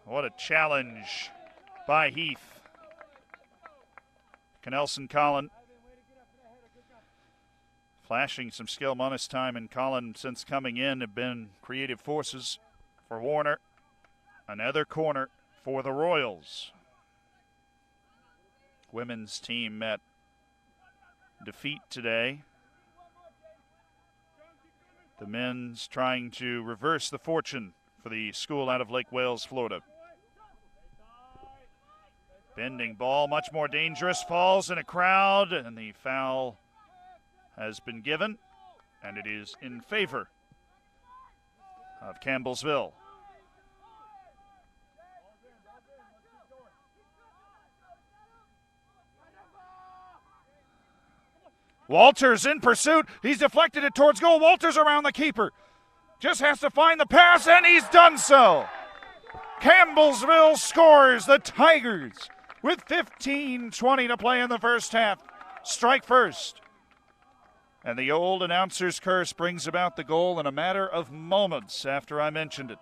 What a challenge by Heath. Nelson Collin flashing some skill. Monus time and Collin, since coming in, have been creative forces for Warner. Another corner for the Royals. Women's team met defeat today. The men's trying to reverse the fortune for the school out of Lake Wales, Florida. Bending ball, much more dangerous, falls in a crowd, and the foul has been given, and it is in favor of Campbellsville. Walters in pursuit. He's deflected it towards goal. Walters around the keeper. Just has to find the pass, and he's done so. Campbellsville scores. The Tigers, with 15:20 to play in the first half, strike first. And the old announcer's curse brings about the goal in a matter of moments after I mentioned it.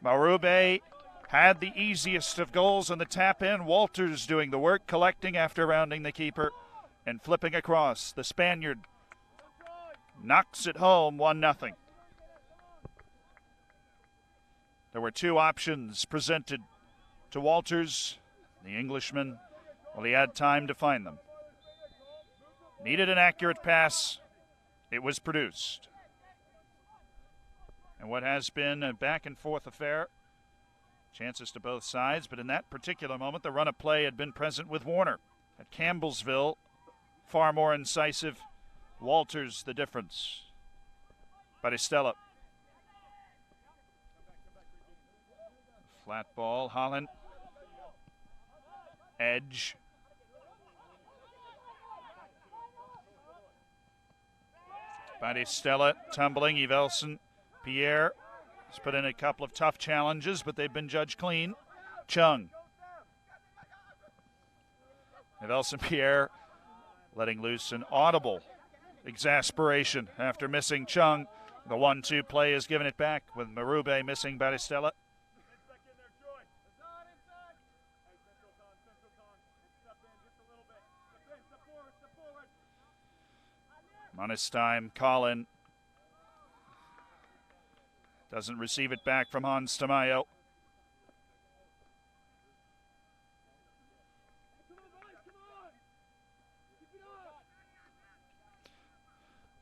Marube had the easiest of goals in the tap-in. Walters doing the work, collecting after rounding the keeper and flipping across. The Spaniard knocks it home, 1-0. There were two options presented to Walters. The Englishman, well, he had time to find them. Needed an accurate pass. It was produced. And what has been a back-and-forth affair, chances to both sides, but in that particular moment, the run of play had been present with Warner. At Campbellsville, far more incisive. Walters the difference. Batistella. Flat ball, Holland. Edge. Batistella tumbling. Evelson. Pierre has put in a couple of tough challenges, but they've been judged clean. Chung. Evelson Pierre letting loose an audible exasperation after missing Chung. The 1-2 play has given it back with Marube missing Batistella. Minus time, Collin doesn't receive it back from Hans Tamayo.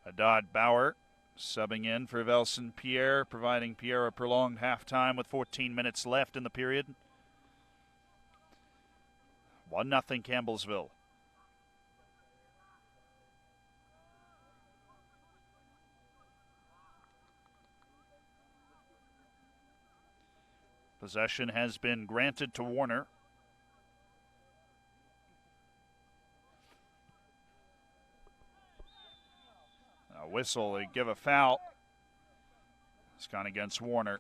Haddad Bauer subbing in for Velson Pierre, providing Pierre a prolonged halftime with 14 minutes left in the period. 1-0 Campbellsville. Possession has been granted to Warner. A whistle, they give a foul. It's gone against Warner.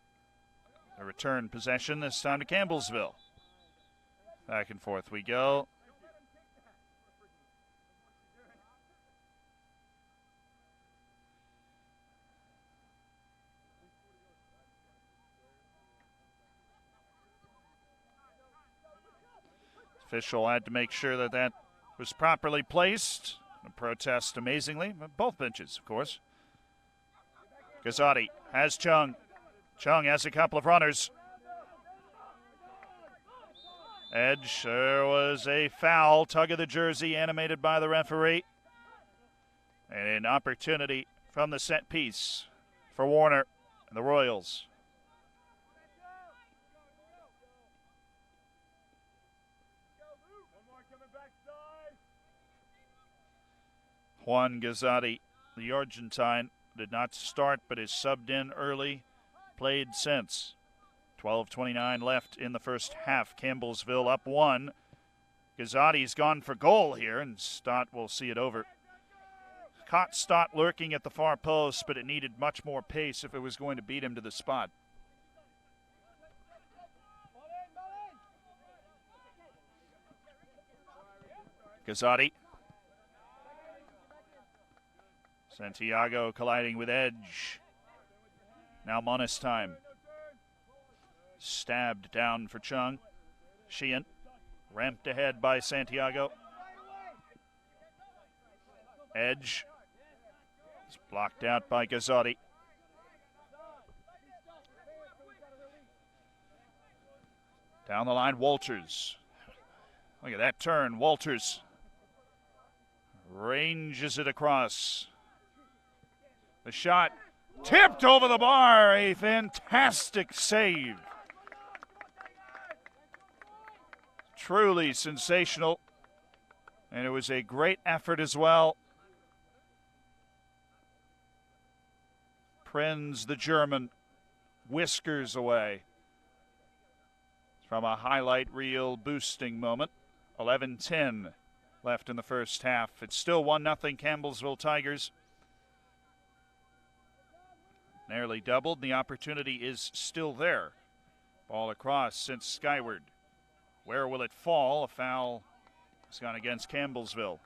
A return possession, this time to Campbellsville. Back and forth we go. Official had to make sure that that was properly placed. A protest, amazingly, both benches, of course. Gazzotti has Chung. Chung has a couple of runners. Edge, there was a foul, tug of the jersey animated by the referee. And an opportunity from the set piece for Warner and the Royals. Juan Gazzotti, the Argentine, did not start but is subbed in early, played since. 12:29 left in the first half. Campbellsville up 1. Gazzotti's gone for goal here, and Stott will see it over. Caught Stott lurking at the far post, but it needed much more pace if it was going to beat him to the spot. Gazzotti. Santiago colliding with Edge. Now Monus time. Stabbed down for Chung. Sheehan ramped ahead by Santiago. Edge is blocked out by Gazzotti. Down the line, Walters. Look at that turn. Walters ranges it across. The shot tipped over the bar. A fantastic save. Truly sensational. And it was a great effort as well. Prinz, the German, whiskers away from a highlight reel boosting moment. 11-10 left in the first half. It's still 1-0 Campbellsville Tigers. Nearly doubled. The opportunity is still there. Ball across, sent skyward. Where will it fall? A foul has gone against Campbellsville.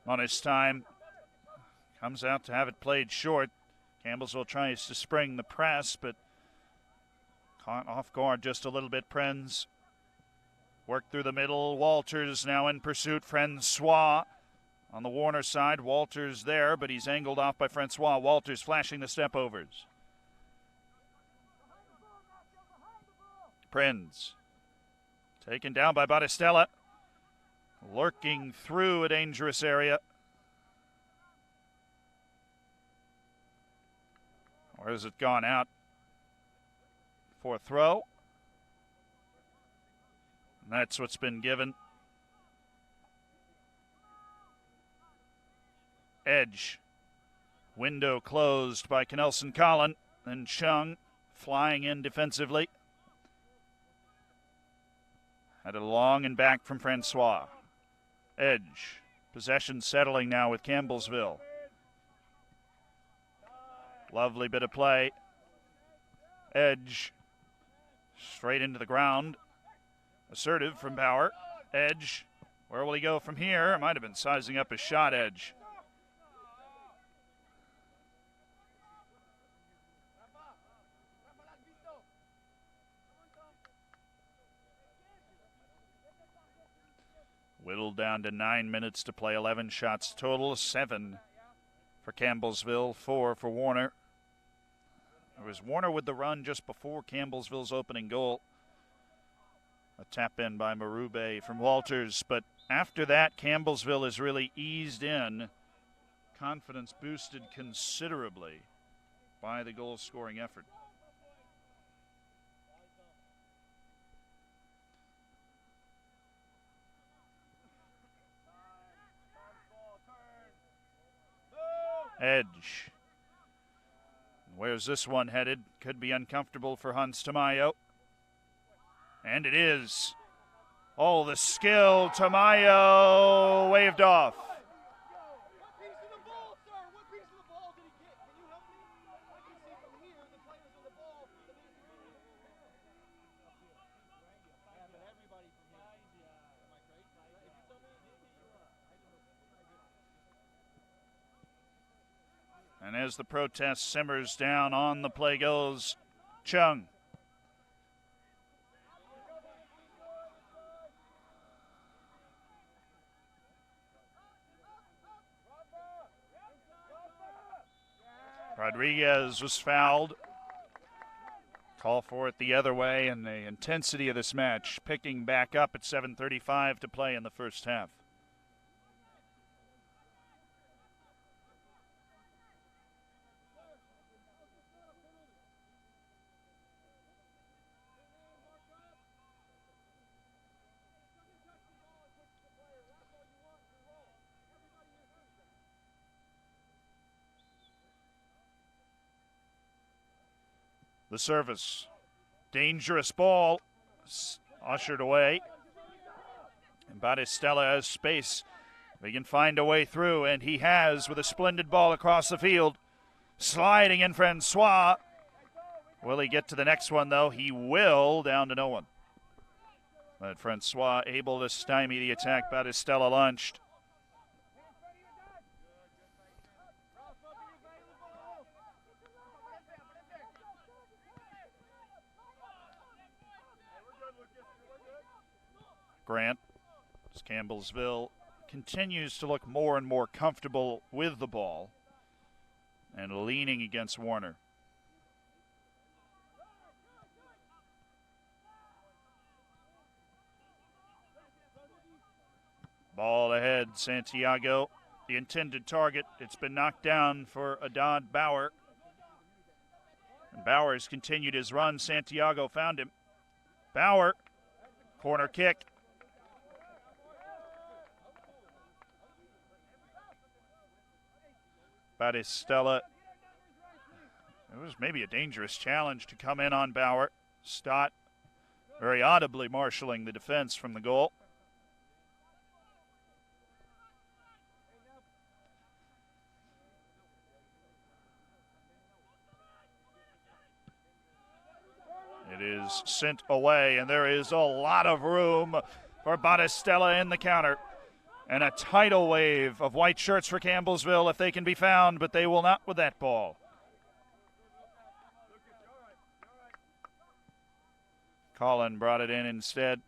On his time, comes out to have it played short. Campbellsville tries to spring the press, but caught off guard just a little bit. Prinz worked through the middle. Walters now in pursuit. Francois on the Warner side. Walters there, but he's angled off by Francois. Walters flashing the step-overs. Prinz taken down by Battistella. Lurking through a dangerous area. Or has it gone out for a throw? And that's what's been given. Edge. Window closed by Knelson Collin. And Chung flying in defensively. Had it long and back from Francois. Edge. Possession settling now with Campbellsville. Lovely bit of play. Edge. Straight into the ground. Assertive from Bauer. Edge. Where will he go from here? Might have been sizing up his shot. Edge. Whittled down to 9 minutes to play. 11 shots total. 7 for Campbellsville. 4 for Warner. It was Warner with the run just before Campbellsville's opening goal. A tap in by Marube from Walters. But after that, Campbellsville has really eased in. Confidence boosted considerably by the goal-scoring effort. Edge. Where's this one headed? Could be uncomfortable for Hans Tamayo. And it is. Oh, the skill. Tamayo waved off. And as the protest simmers down, on the play goes Chung. Rodriguez was fouled. Call for it the other way, and the intensity of this match picking back up at 7:35 to play in the first half. The service. Dangerous ball. Ushered away. And Battistella has space. He can find a way through, and he has with a splendid ball across the field. Sliding in Francois. Will he get to the next one, though? He will, down to no one. But Francois able to stymie the attack. Battistella launched. Grant, as Campbellsville continues to look more and more comfortable with the ball and leaning against Warner. Ball ahead, Santiago, the intended target. It's been knocked down for Adad Bauer. And Bauer's continued his run. Santiago found him. Bauer, corner kick. Battistella. It was maybe a dangerous challenge to come in on Bauer. Stott very audibly marshaling the defense from the goal. It is sent away, and there is a lot of room for Battistella in the counter. And a tidal wave of white shirts for Campbellsville if they can be found, but they will not with that ball. Collin brought it in instead.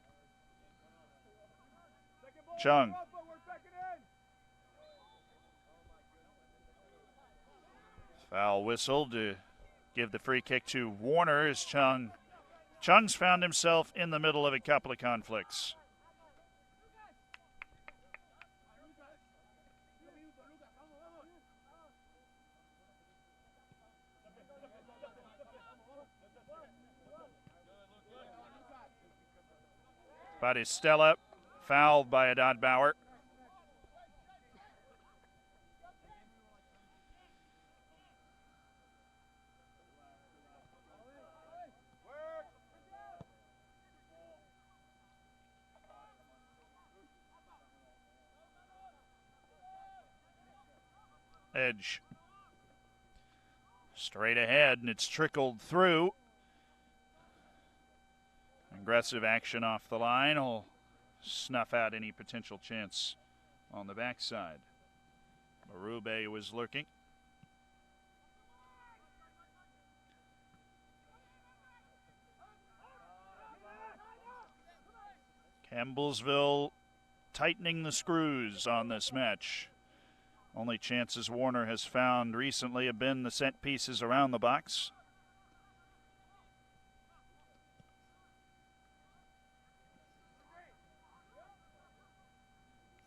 Chung. Foul whistle to give the free kick to Warner as Chung's found himself in the middle of a couple of conflicts. Battistella fouled by Adad Bauer. Edge. Straight ahead, and it's trickled through. Aggressive action off the line will snuff out any potential chance on the backside. Marube was lurking. Campbellsville tightening the screws on this match. Only chances Warner has found recently have been the set pieces around the box.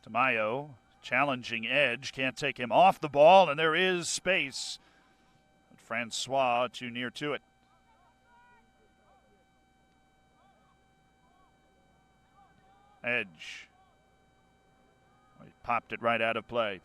Tamayo challenging Edge, can't take him off the ball, and there is space. But Francois too near to it. Edge. He popped it right out of play.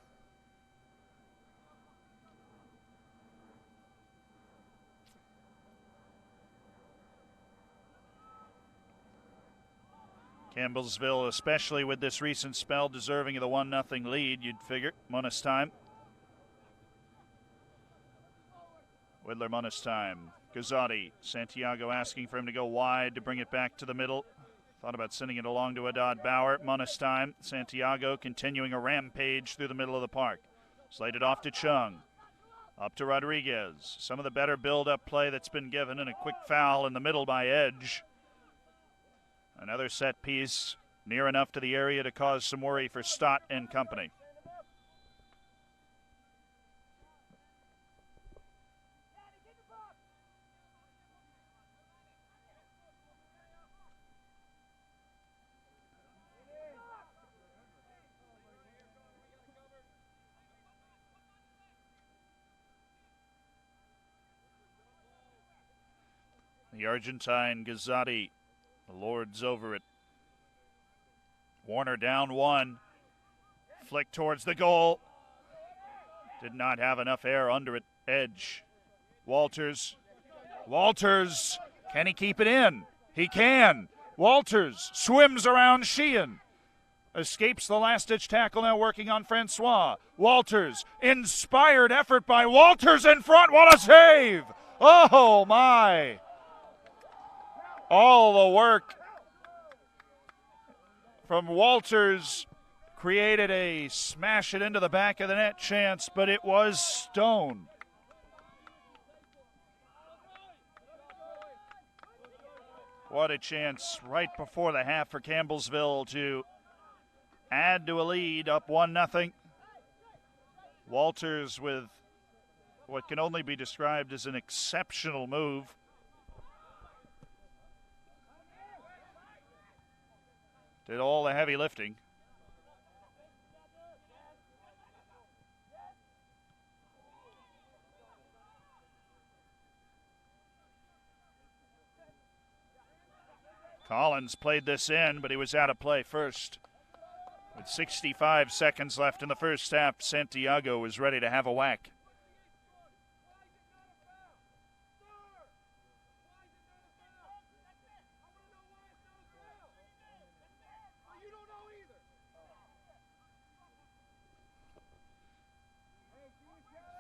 Campbellsville, especially with this recent spell, deserving of the 1-0 lead, you'd figure. Munisheim. Widler Munisheim. Gazzotti. Santiago asking for him to go wide to bring it back to the middle. Thought about sending it along to Adad Bauer. Munisheim. Santiago continuing a rampage through the middle of the park. Slated off to Chung. Up to Rodriguez. Some of the better build-up play that's been given, and a quick foul in the middle by Edge. Another set piece near enough to the area to cause some worry for Stott and company. The Argentine Gazzotti. The Lord's over it. Warner down one. Flick towards the goal. Did not have enough air under it. Edge. Walters. Walters. Can he keep it in? He can. Walters swims around Sheehan. Escapes the last-ditch tackle, now working on Francois. Walters, inspired effort by Walters in front. What a save! Oh, my. All the work from Walters created a smash it into the back of the net chance, but it was stoned. What a chance right before the half for Campbellsville to add to a lead, up 1-0. Walters with what can only be described as an exceptional move. Did all the heavy lifting. Collins played this in, but he was out of play first. With 65 seconds left in the first half, Santiago was ready to have a whack.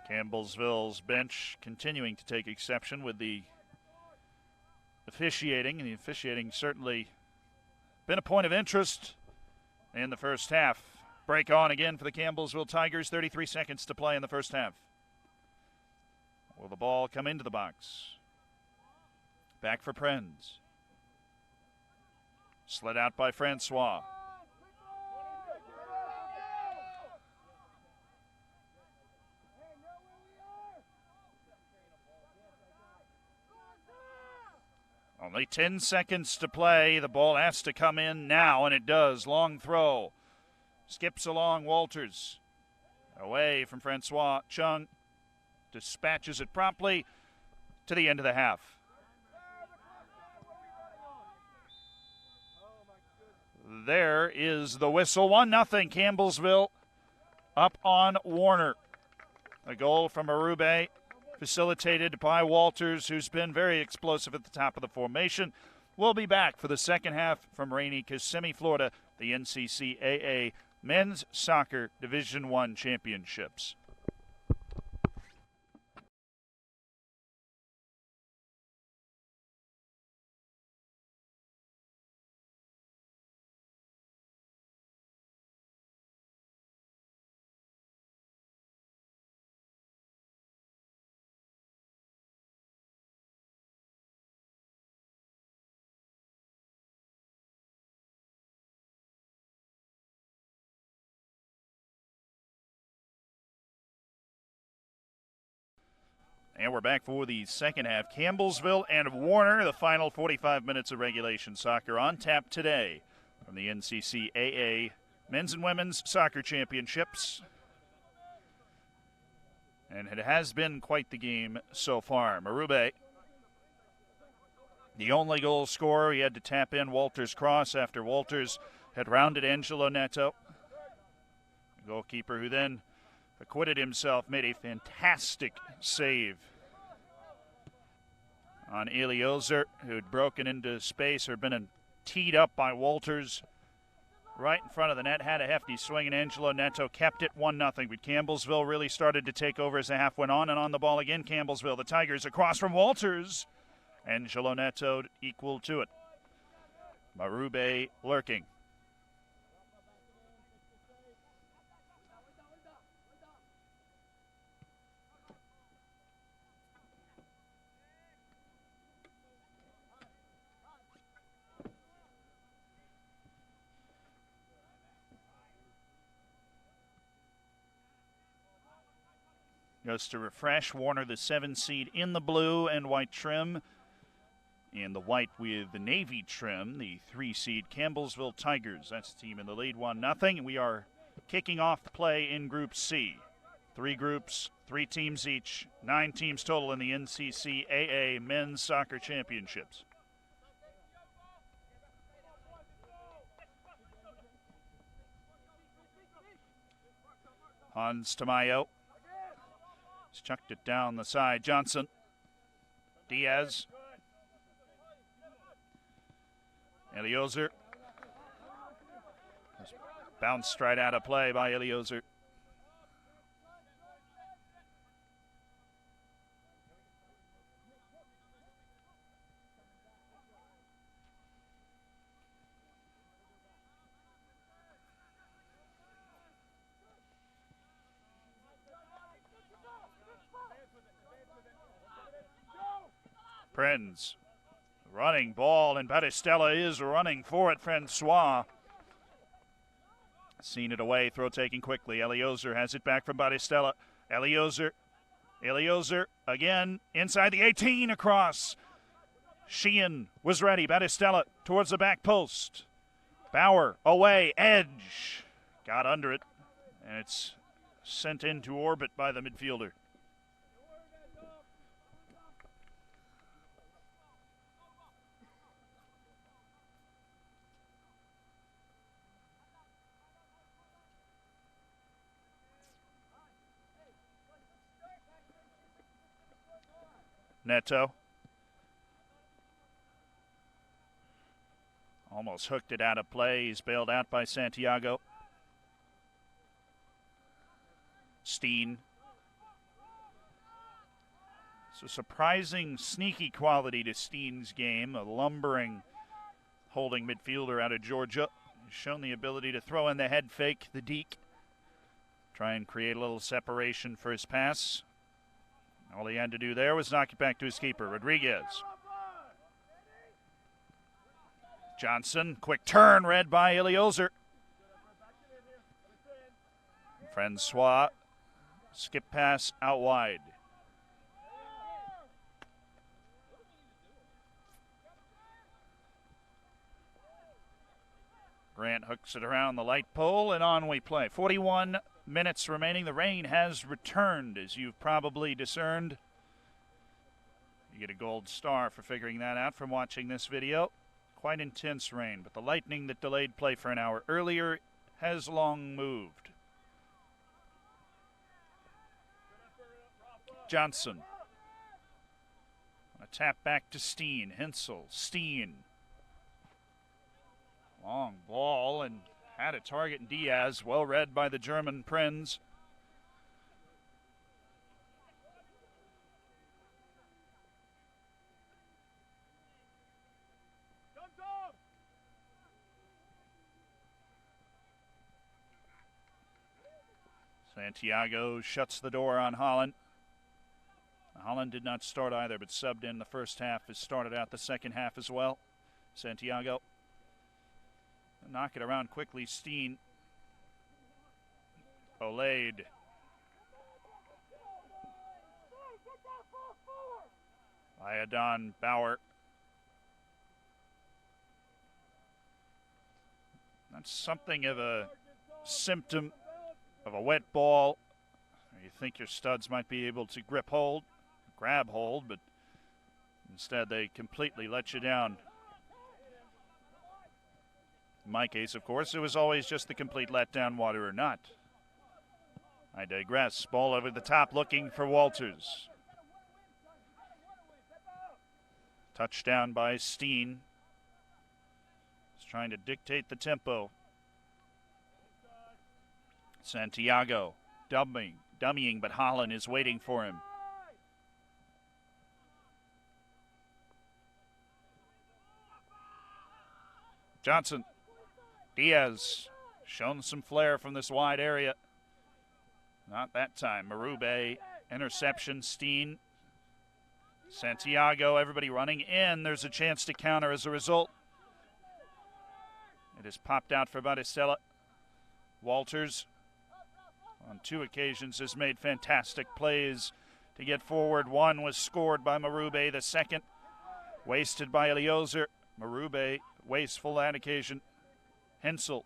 Campbellsville's bench continuing to take exception with the officiating, and the officiating certainly been a point of interest in the first half. Break on again for the Campbellsville Tigers. 33 seconds to play in the first half. Will the ball come into the box? Back for Prenz. Slid out by Francois. Only 10 seconds to play. The ball has to come in now, and it does. Long throw. Skips along Walters. Away from Francois. Chung dispatches it promptly to the end of the half. There is the whistle. 1-0 Campbellsville up on Warner. A goal from Arube, facilitated by Walters, who's been very explosive at the top of the formation. We'll be back for the second half from rainy Kissimmee, Florida, the NCCAA Men's Soccer Division I Championships. And we're back for the second half. Campbellsville and Warner, the final 45 minutes of regulation soccer on tap today from the NCCAA Men's and Women's Soccer Championships. And it has been quite the game so far. Marube, the only goal scorer. He had to tap in Walters' cross after Walters had rounded Angelo Neto. The goalkeeper who then acquitted himself, made a fantastic save on Eliozer, who had broken into space or been teed up by Walters right in front of the net, had a hefty swing, and Angelo Neto kept it 1-0. But Campbellsville really started to take over as the half went on the ball again, Campbellsville. The Tigers across from Walters. Angelo Neto equal to it. Marube lurking. Just to refresh, Warner the 7 seed in the blue and white trim. And the white with the navy trim, the 3 seed Campbellsville Tigers. That's the team in the lead, 1-0. We are kicking off the play in Group C. 3 groups, 3 teams each, 9 teams total in the NCCAA Men's Soccer Championships. Hans Tamayo. He's chucked it down the side. Johnson. Diaz. Eliozer. Bounced right out of play by Elioser. Prinz, running ball, and Battistella is running for it. Francois. Seen it away, throw taken quickly. Elioser has it back from Battistella. Elioser again, inside the 18, across. Sheehan was ready. Battistella towards the back post. Bauer away, edge. Got under it, and it's sent into orbit by the midfielder. Neto. Almost hooked it out of play. He's bailed out by Santiago. Steen. It's a surprising, sneaky quality to Steen's game. A lumbering holding midfielder out of Georgia. He's shown the ability to throw in the head fake, the deke. Try and create a little separation for his pass. All he had to do there was knock it back to his keeper, Rodriguez. Johnson, quick turn, read by Elioser. Francois, skip pass out wide. Grant hooks it around the light pole, and on we play. 41 minutes remaining. The rain has returned, as you've probably discerned. You get a gold star for figuring that out from watching this video. Quite intense rain, but the lightning that delayed play for an hour earlier has long moved. Johnson. A tap back to Steen. Hensel. Steen. Long ball and had a target in Diaz. Well read by the German Prinz. Santiago shuts the door on Holland. Holland did not start either, but subbed in the first half. Has started out the second half as well. Santiago. Knock it around quickly. Steen. Olade. Iadon Bauer. That's something of a symptom of a wet ball. You think your studs might be able to grab hold, but instead they completely let you down. In my case, of course, it was always just the complete letdown, water or not. I digress. Ball over the top looking for Walters. Touchdown by Steen. He's trying to dictate the tempo. Santiago dummying, but Holland is waiting for him. Johnson. Diaz shown some flair from this wide area. Not that time. Marube, interception. Steen. Santiago, everybody running in. There's a chance to counter as a result. It is popped out for Battistella. Walters, on two occasions, has made fantastic plays to get forward. One was scored by Marube. The second, wasted by Elioser. Marube, wasteful that occasion. Hensel.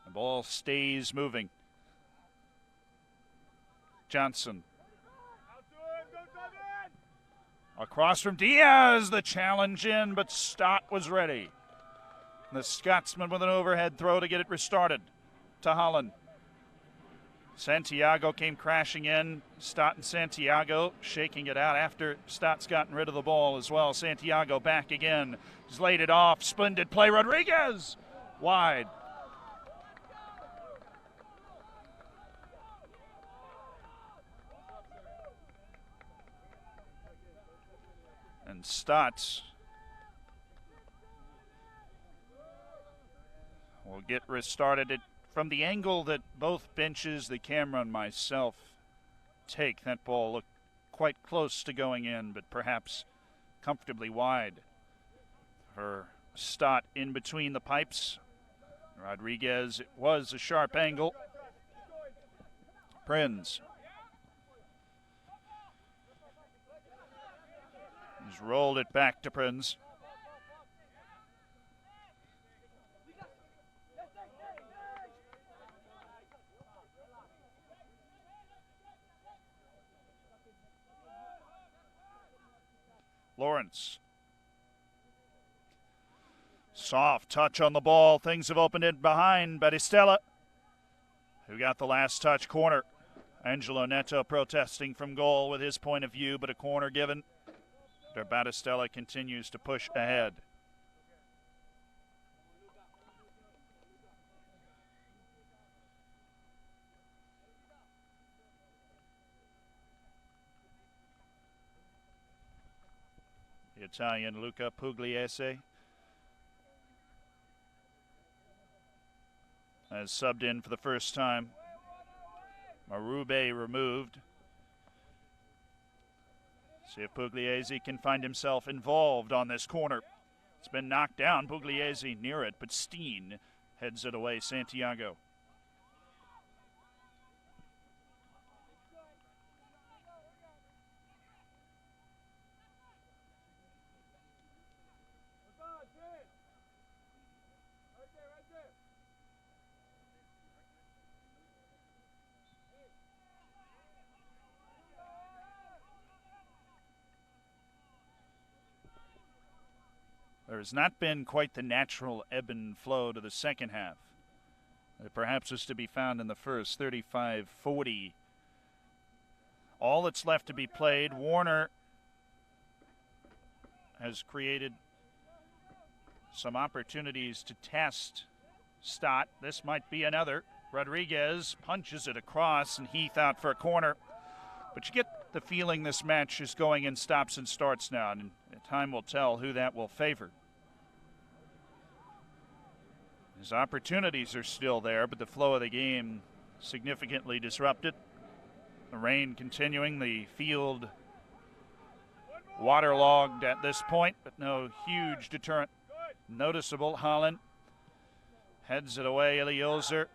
The ball stays moving. Johnson. Across from Diaz, the challenge in, but Stott was ready. The Scotsman with an overhead throw to get it restarted to Holland. Santiago came crashing in. Stott and Santiago shaking it out after Stott's gotten rid of the ball as well. Santiago back again. He's laid it off. Splendid play. Rodriguez wide. And Stott will get restarted from the angle that both benches, the camera and myself, take. That ball looked quite close to going in, but perhaps comfortably wide for Stott in between the pipes. Rodriguez, it was a sharp angle. Prinz. He's rolled it back to Prinz. Lawrence. Soft touch on the ball. Things have opened it behind Battistella, who got the last touch. Corner. Angelo Neto protesting from goal with his point of view, but a corner given. Battistella continues to push ahead. The Italian Luca Pugliese has subbed in for the first time. Marube removed. See if Pugliese can find himself involved on this corner. It's been knocked down. Pugliese near it, but Steen heads it away. Santiago. There has not been quite the natural ebb and flow to the second half that perhaps was to be found in the first. 35-40. All that's left to be played. Warner has created some opportunities to test Stott. This might be another. Rodriguez punches it across, and Heath out for a corner. But you get the feeling this match is going in stops and starts now, and time will tell who that will favor. His opportunities are still there, but the flow of the game significantly disrupted. The rain continuing, the field waterlogged at this point, but no huge deterrent noticeable. Holland heads it away. Eliozer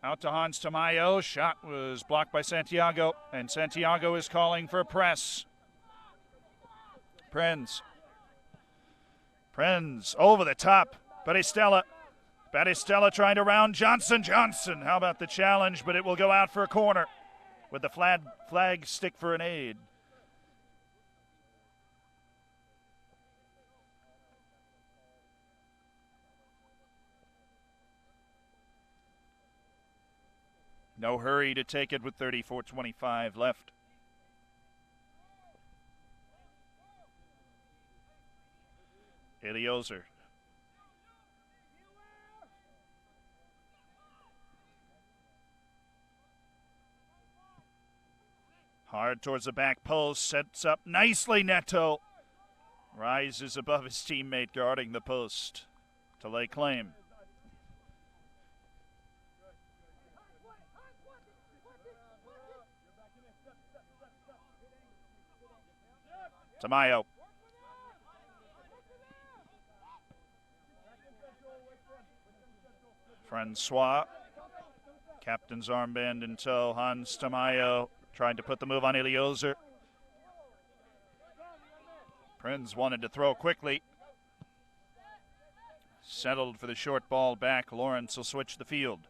out to Hans Tamayo. Shot was blocked by Santiago, and Santiago is calling for a press. Prinz over the top. Battistella trying to round Johnson. How about the challenge? But it will go out for a corner with the flag stick for an aid. No hurry to take it with 34:25 left. Eliozer. Hard towards the back post, sets up nicely. Neto rises above his teammate guarding the post to lay claim. Tamayo. Francois. Captain's armband in tow. Hans Tamayo tried to put the move on Eliozer. Prinz wanted to throw quickly. Settled for the short ball back. Lawrence will switch the field.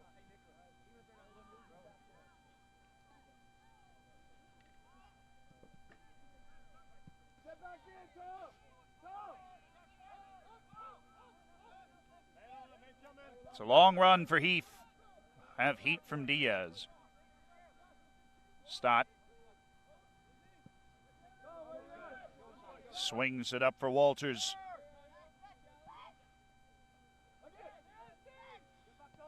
It's a long run for Heath. Have heat from Diaz. Stott swings it up for Walters.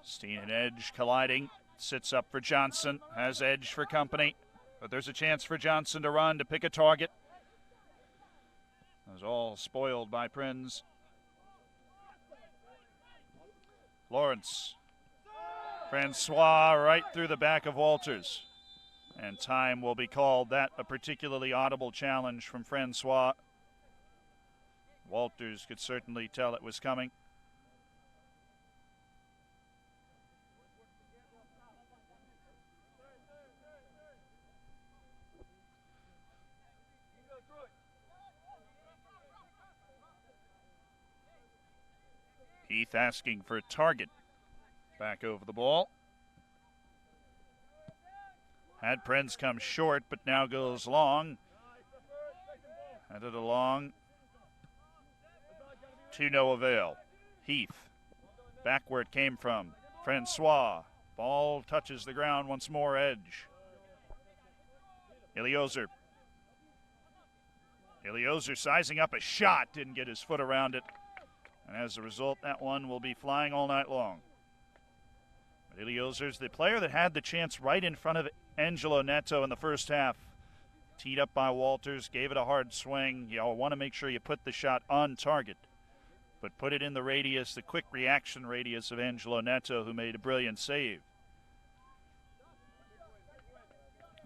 Steen and Edge colliding. Sits up for Johnson. Has Edge for company. But there's a chance for Johnson to run to pick a target. It was all spoiled by Prinz. Lawrence. Francois right through the back of Walters. And time will be called. That a particularly audible challenge from Francois. Walters could certainly tell it was coming. Heath asking for a target. Back over the ball. Had Prinz come short, but now goes long. Headed along. To no avail. Heath. Back where it came from. Francois. Ball touches the ground once more. Edge. Iliozer. Iliozer sizing up a shot. Didn't get his foot around it. And as a result, that one will be flying all night long. But Iliozer's the player that had the chance right in front of Angelo Neto in the first half. Teed up by Walters, gave it a hard swing. You want to make sure you put the shot on target, but put it in the radius, the quick reaction radius of Angelo Neto, who made a brilliant save.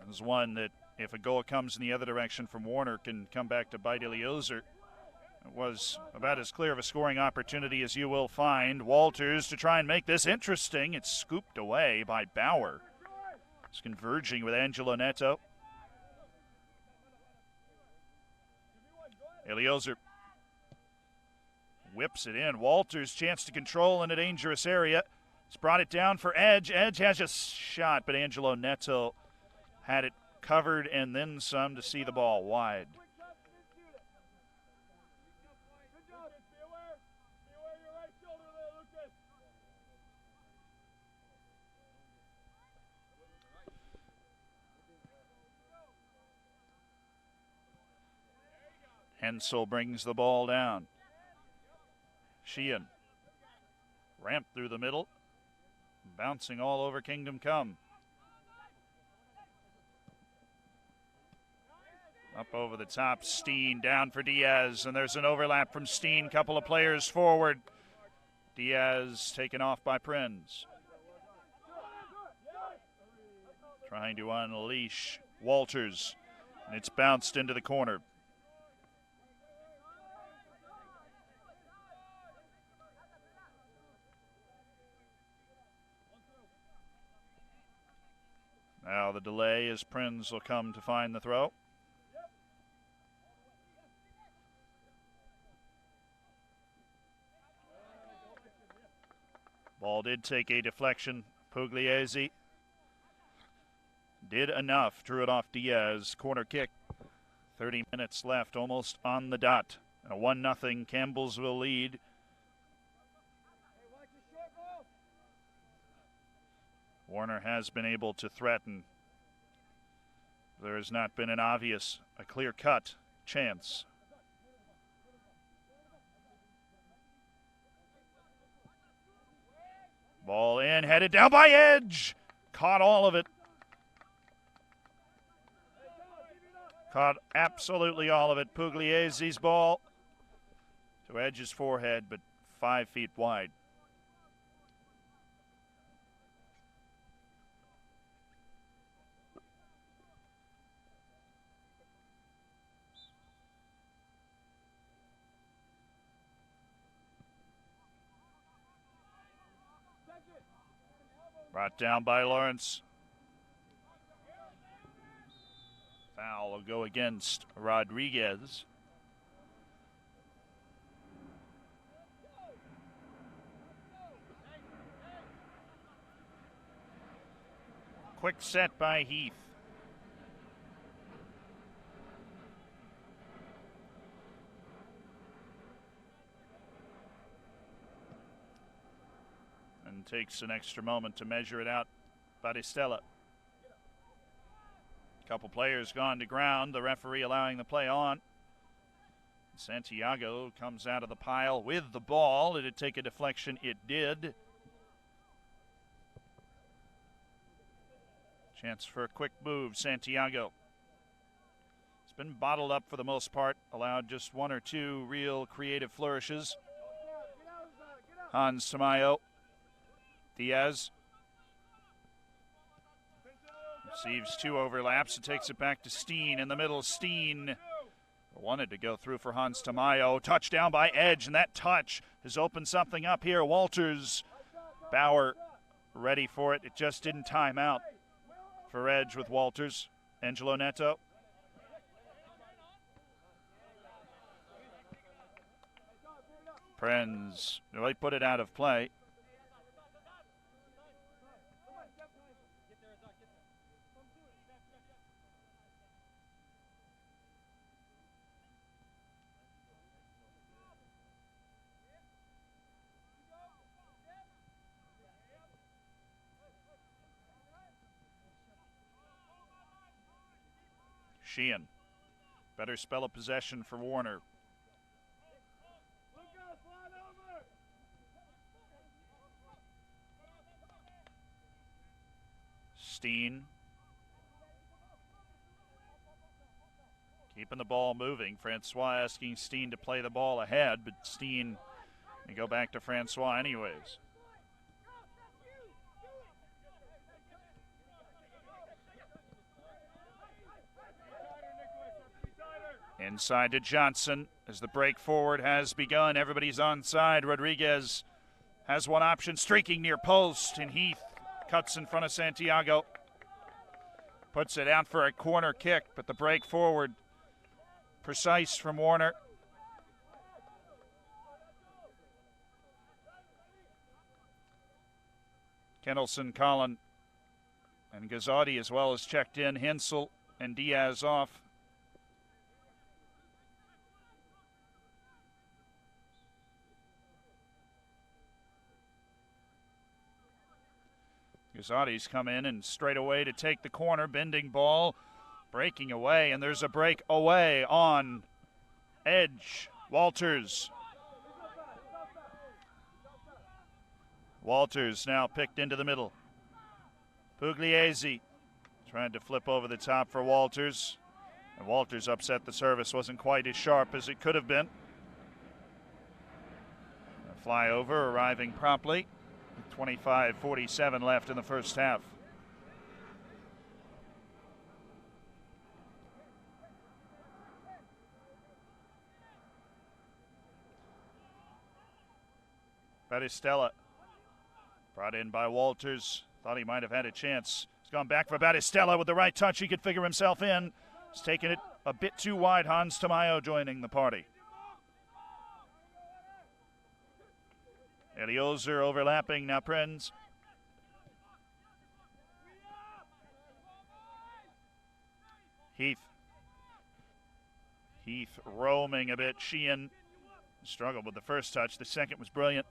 There's one that, if a goal comes in the other direction from Warner, can come back to bite Iliozer. It was about as clear of a scoring opportunity as you will find. Walters to try and make this interesting. It's scooped away by Bauer. It's converging with Angelo Neto. Iliozer whips it in. Walters chance to control in a dangerous area. He's brought it down for Edge. Edge has a shot, but Angelo Neto had it covered and then some to see the ball wide. Hensel brings the ball down. Sheehan. Ramp through the middle. Bouncing all over Kingdom Come. Up over the top, Steen down for Diaz, and there's an overlap from Steen. Couple of players forward. Diaz taken off by Prinz. Trying to unleash Walters, and it's bounced into the corner. Now the delay as Prinz will come to find the throw. Ball did take a deflection. Pugliese did enough, drew it off Diaz. Corner kick. 30 minutes left, almost on the dot. A 1-0 Campbellsville lead. Warner has been able to threaten. There has not been an obvious, a clear-cut chance. Ball in, headed down by Edge. Caught all of it. Caught absolutely all of it. Pugliese's ball to Edge's forehead, but 5 feet wide. Brought down by Lawrence. Foul will go against Rodriguez. Quick set by Heath. And takes an extra moment to measure it out. Batistella. A couple players gone to ground. The referee allowing the play on. Santiago comes out of the pile with the ball. Did it take a deflection? It did. Chance for a quick move, Santiago. It's been bottled up for the most part, allowed just one or two real creative flourishes. Hans Tamayo. Diaz. Receives two overlaps and takes it back to Steen in the middle. Steen wanted to go through for Hans Tamayo. Touchdown by Edge, and that touch has opened something up here. Walters, Bauer ready for it. It just didn't time out for Edge with Walters. Angelo Neto. Prenz really put it out of play. Sheehan. Better spell of possession for Warner. Steen. Keeping the ball moving. Francois asking Steen to play the ball ahead, but Steen may go back to Francois anyways. Inside to Johnson as the break forward has begun. Everybody's onside. Rodriguez has one option, streaking near post, and Heath cuts in front of Santiago. Puts it out for a corner kick, but the break forward precise from Warner. Kendallson, Collin, and Gazzotti as well as checked in. Hensel and Diaz off. Gazzotti's come in and straight away to take the corner. Bending ball, breaking away, and there's a break away on Edge. Walters. Walters now picked into the middle. Pugliese trying to flip over the top for Walters. And Walters upset the service. Wasn't quite as sharp as it could have been. A flyover arriving promptly. 25:47 left in the first half. Battistella brought in by Walters. Thought he might have had a chance. He's gone back for Battistella with the right touch. He could figure himself in. He's taken it a bit too wide. Hans Tamayo joining the party. Eliozer overlapping now. Prenz. Heath roaming a bit. Sheehan struggled with the first touch. The second was brilliant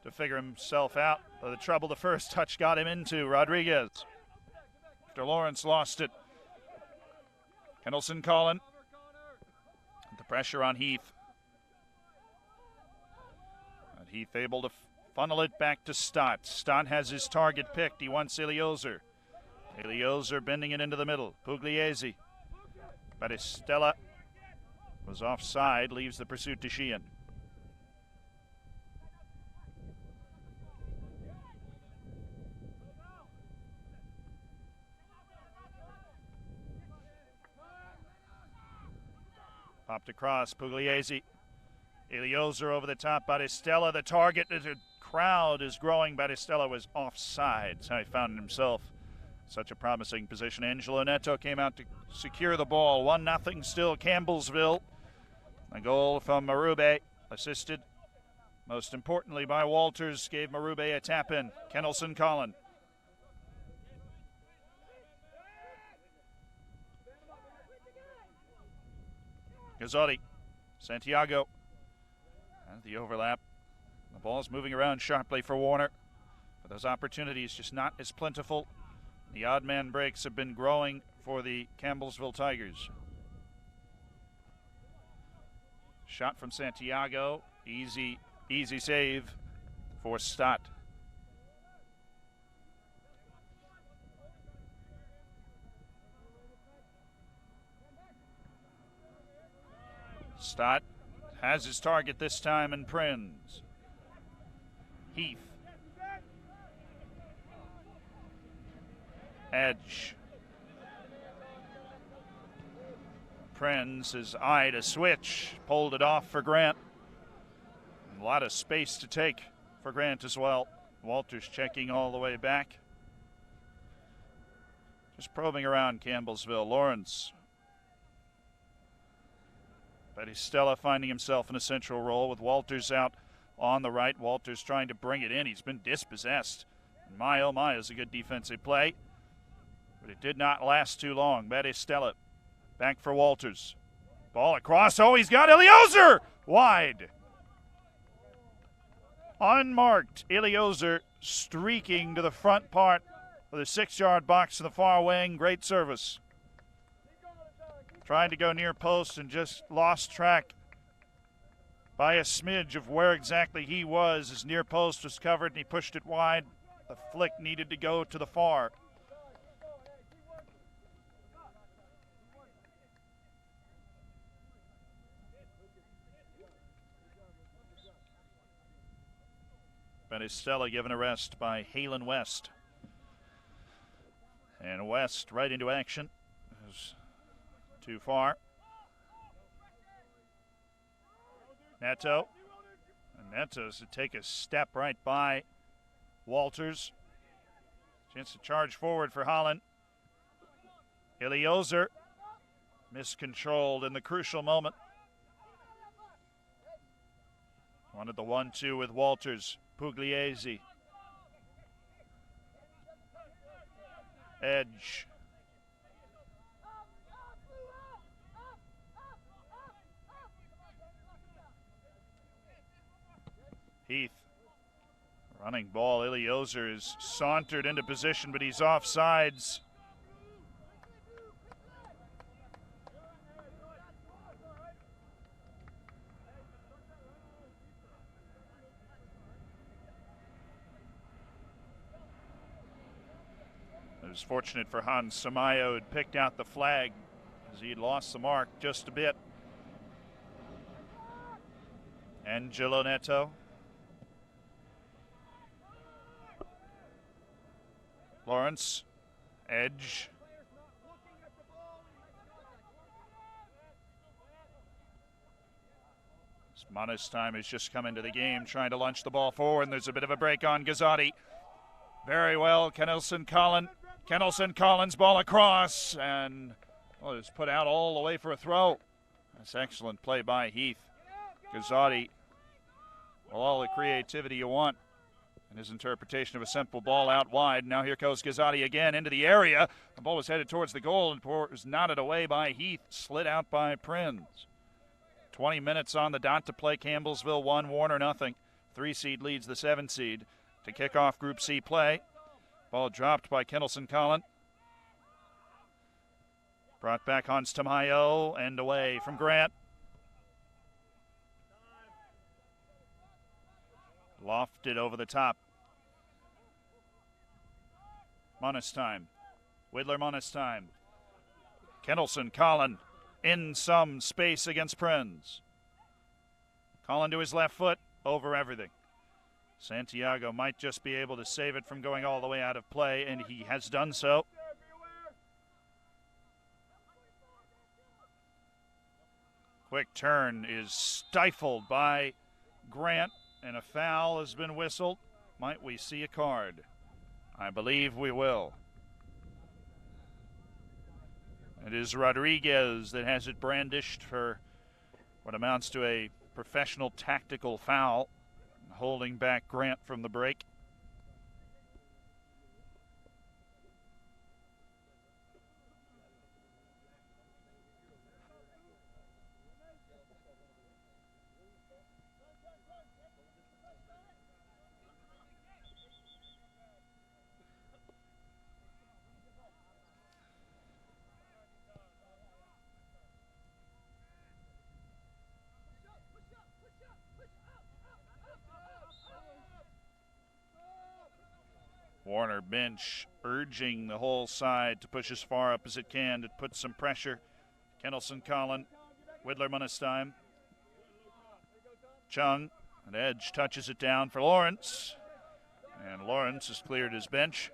to figure himself out. The trouble the first touch got him into. Rodriguez. After Lawrence lost it. Kendallson, Collin. The pressure on Heath. Heath able to funnel it back to Stott. Stott has his target picked. He wants Eliozer. Eliozer bending it into the middle. Pugliese. Battistella was offside. Leaves the pursuit to Sheehan. Popped across. Pugliese. Eliozer over the top. Battistella, the target. The crowd is growing. Battistella was offside. That's how he found himself in such a promising position. Angelo Neto came out to secure the ball. 1-0 still Campbellsville. A goal from Marube, assisted most importantly by Walters. Gave Marube a tap in. Kendallson, Collin. Gazzotti. Santiago. And the overlap. The ball's moving around sharply for Warner. But those opportunities just not as plentiful The odd man breaks have been growing for the Campbellsville Tigers. Shot from Santiago. Easy save for Stott. Stott has his target this time in Prinz. Heath. Edge. Prinz has eyed a switch, pulled it off for Grant. A lot of space to take for Grant as well. Walters checking all the way back. Just probing around Campbellsville. Lawrence. Stella finding himself in a central role with Walters out on the right. Walters trying to bring it in. He's been dispossessed. And my oh my is a good defensive play. But it did not last too long. Stella back for Walters. Ball across. Oh, he's got Iliozer! Wide. Unmarked. Iliozer streaking to the front part of the 6-yard box in the far wing. Great service. Trying to go near post and just lost track by a smidge of where exactly he was. His near post was covered and he pushed it wide. The flick needed to go to the far. Stella given a rest by Halen West. And West right into action. Too far. Neto. And Neto's to take a step right by Walters. Chance to charge forward for Holland. Iliozer miscontrolled in the crucial moment. Wanted the 1-2 with Walters. Pugliese. Edge. Heath. Running ball. Iliozer is sauntered into position, but he's offsides. It was fortunate for Hans Samayo, who'd picked out the flag as he'd lost the mark just a bit. Angelo Neto. Lawrence. Edge. Manos time has just come into the game, trying to launch the ball forward, and there's a bit of a break on Gazzotti. Very well, Kennelson Collins, ball across, and it's put out all the way for a throw. That's excellent play by Heath. Gazzotti, all the creativity you want in his interpretation of a simple ball out wide. Now here goes Gazzotti again into the area. The ball was headed towards the goal and was knotted away by Heath, slid out by Prinz. 20 minutes on the dot to play. Campbellsville 1, Warner nothing. 3-seed leads the 7-seed to kick off Group C play. Ball dropped by Kennelson Collin. Brought back Hans Tamayo and away from Grant. Lofted over the top. Monestime. Widler Monestime. Kennelson Collin in some space against Prinz. Collin to his left foot, over everything. Santiago might just be able to save it from going all the way out of play, and he has done so. Quick turn is stifled by Grant, and a foul has been whistled. Might we see a card? I believe we will. It is Rodriguez that has it brandished for what amounts to a professional tactical foul, holding back Grant from the break. Warner bench urging the whole side to push as far up as it can to put some pressure. Kennelson Collin, Widler Munistheim. Chung, an edge, touches it down for Lawrence. And Lawrence has cleared his bench.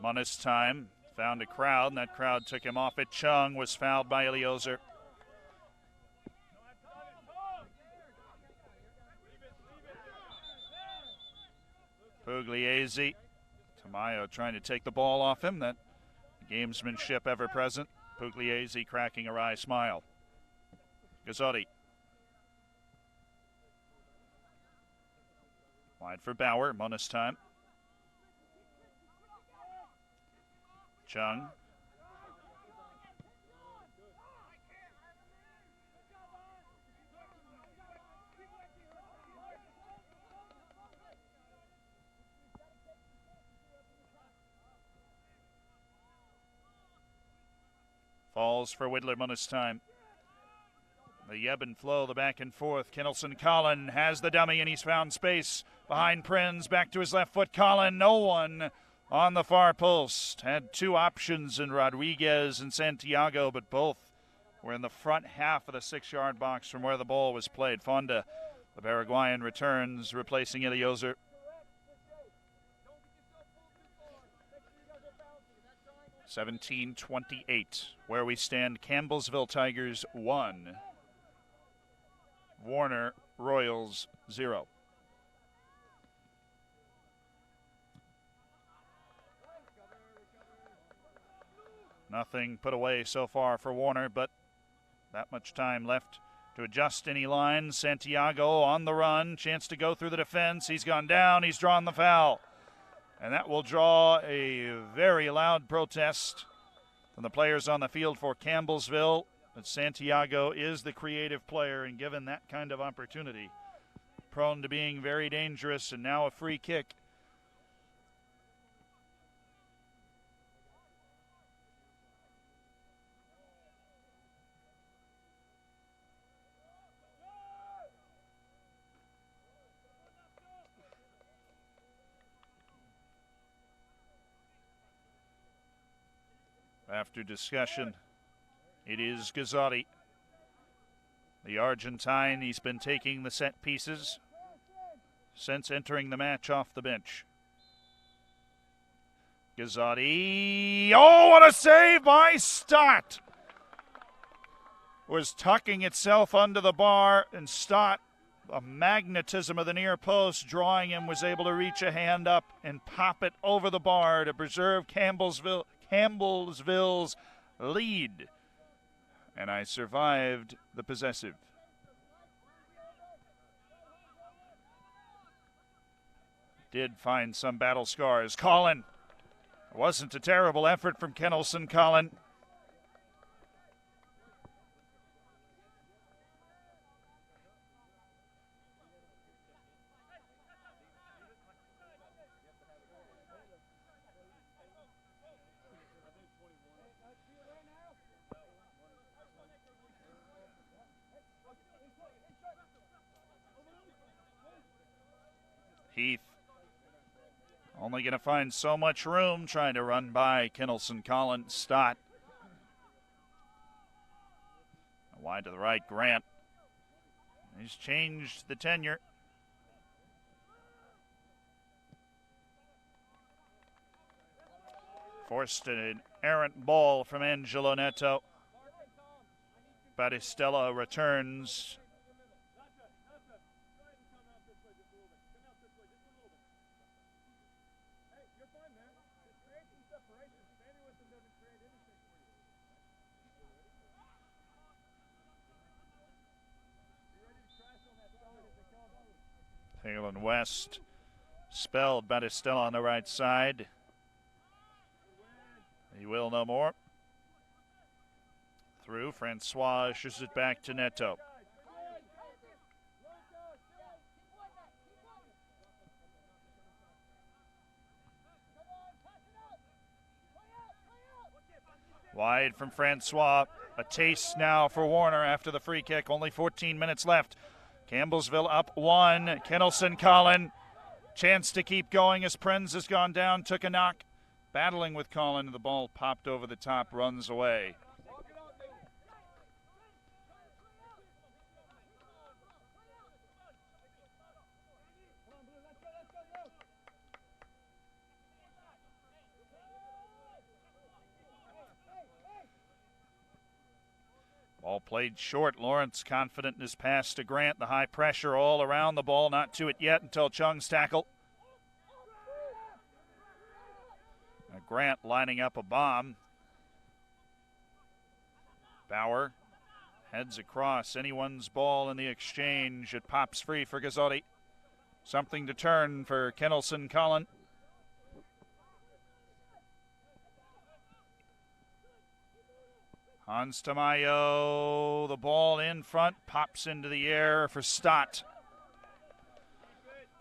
Munistheim found a crowd, and that crowd took him off it. Chung was fouled by Eliozer. Pugliese. Tamayo trying to take the ball off him. That gamesmanship ever present. Pugliese cracking a wry smile. Gazzotti. Wide for Bauer. Munistheim. Chung. Falls for Widler Munistheim. The ebb and flow, the back and forth. Kennelson Collin has the dummy and he's found space behind Prinz. Back to his left foot. Collin, no one on the far post. Had two options in Rodriguez and Santiago, but both were in the front half of the 6-yard box from where the ball was played. Fonda, the Paraguayan, returns, replacing Eliozer. (17-28). Where we stand, Campbellsville Tigers 1. Warner Royals 0. Nothing put away so far for Warner, but that much time left to adjust any lines. Santiago on the run, chance to go through the defense. He's gone down, he's drawn the foul. And that will draw a very loud protest from the players on the field for Campbellsville. But Santiago is the creative player, and given that kind of opportunity, prone to being very dangerous, and now a free kick. After discussion, it is Gazzotti. The Argentine, he's been taking the set pieces since entering the match off the bench. Gazzotti, oh, what a save by Stott! Was tucking itself under the bar, and Stott, a magnetism of the near post, drawing him, was able to reach a hand up and pop it over the bar to preserve Campbellsville's lead. And I survived the possessive. Did find some battle scars. Collin. It wasn't a terrible effort from Kennelson Collin. Heath only going to find so much room trying to run by Kennelson Collin. Stott. Wide to the right, Grant. He's changed the tenure. Forced an errant ball from Angelo Neto. Battistella returns. Halen West spelled Battistella on the right side. He will no more. Through, Francois shoots it back to Neto. Wide from Francois. A taste now for Warner after the free kick. Only 14 minutes left. Campbellsville up 1. Kennelson Collin. Chance to keep going as Prenz has gone down. Took a knock. Battling with Collin. The ball popped over the top. Runs away. Ball played short. Lawrence confident in his pass to Grant. The high pressure all around the ball. Not to it yet until Chung's tackle. Now Grant lining up a bomb. Bauer heads across. Anyone's ball in the exchange. It pops free for Gazzotti. Something to turn for Kennelson Collin. Hans Tamayo, the ball in front, pops into the air for Stott.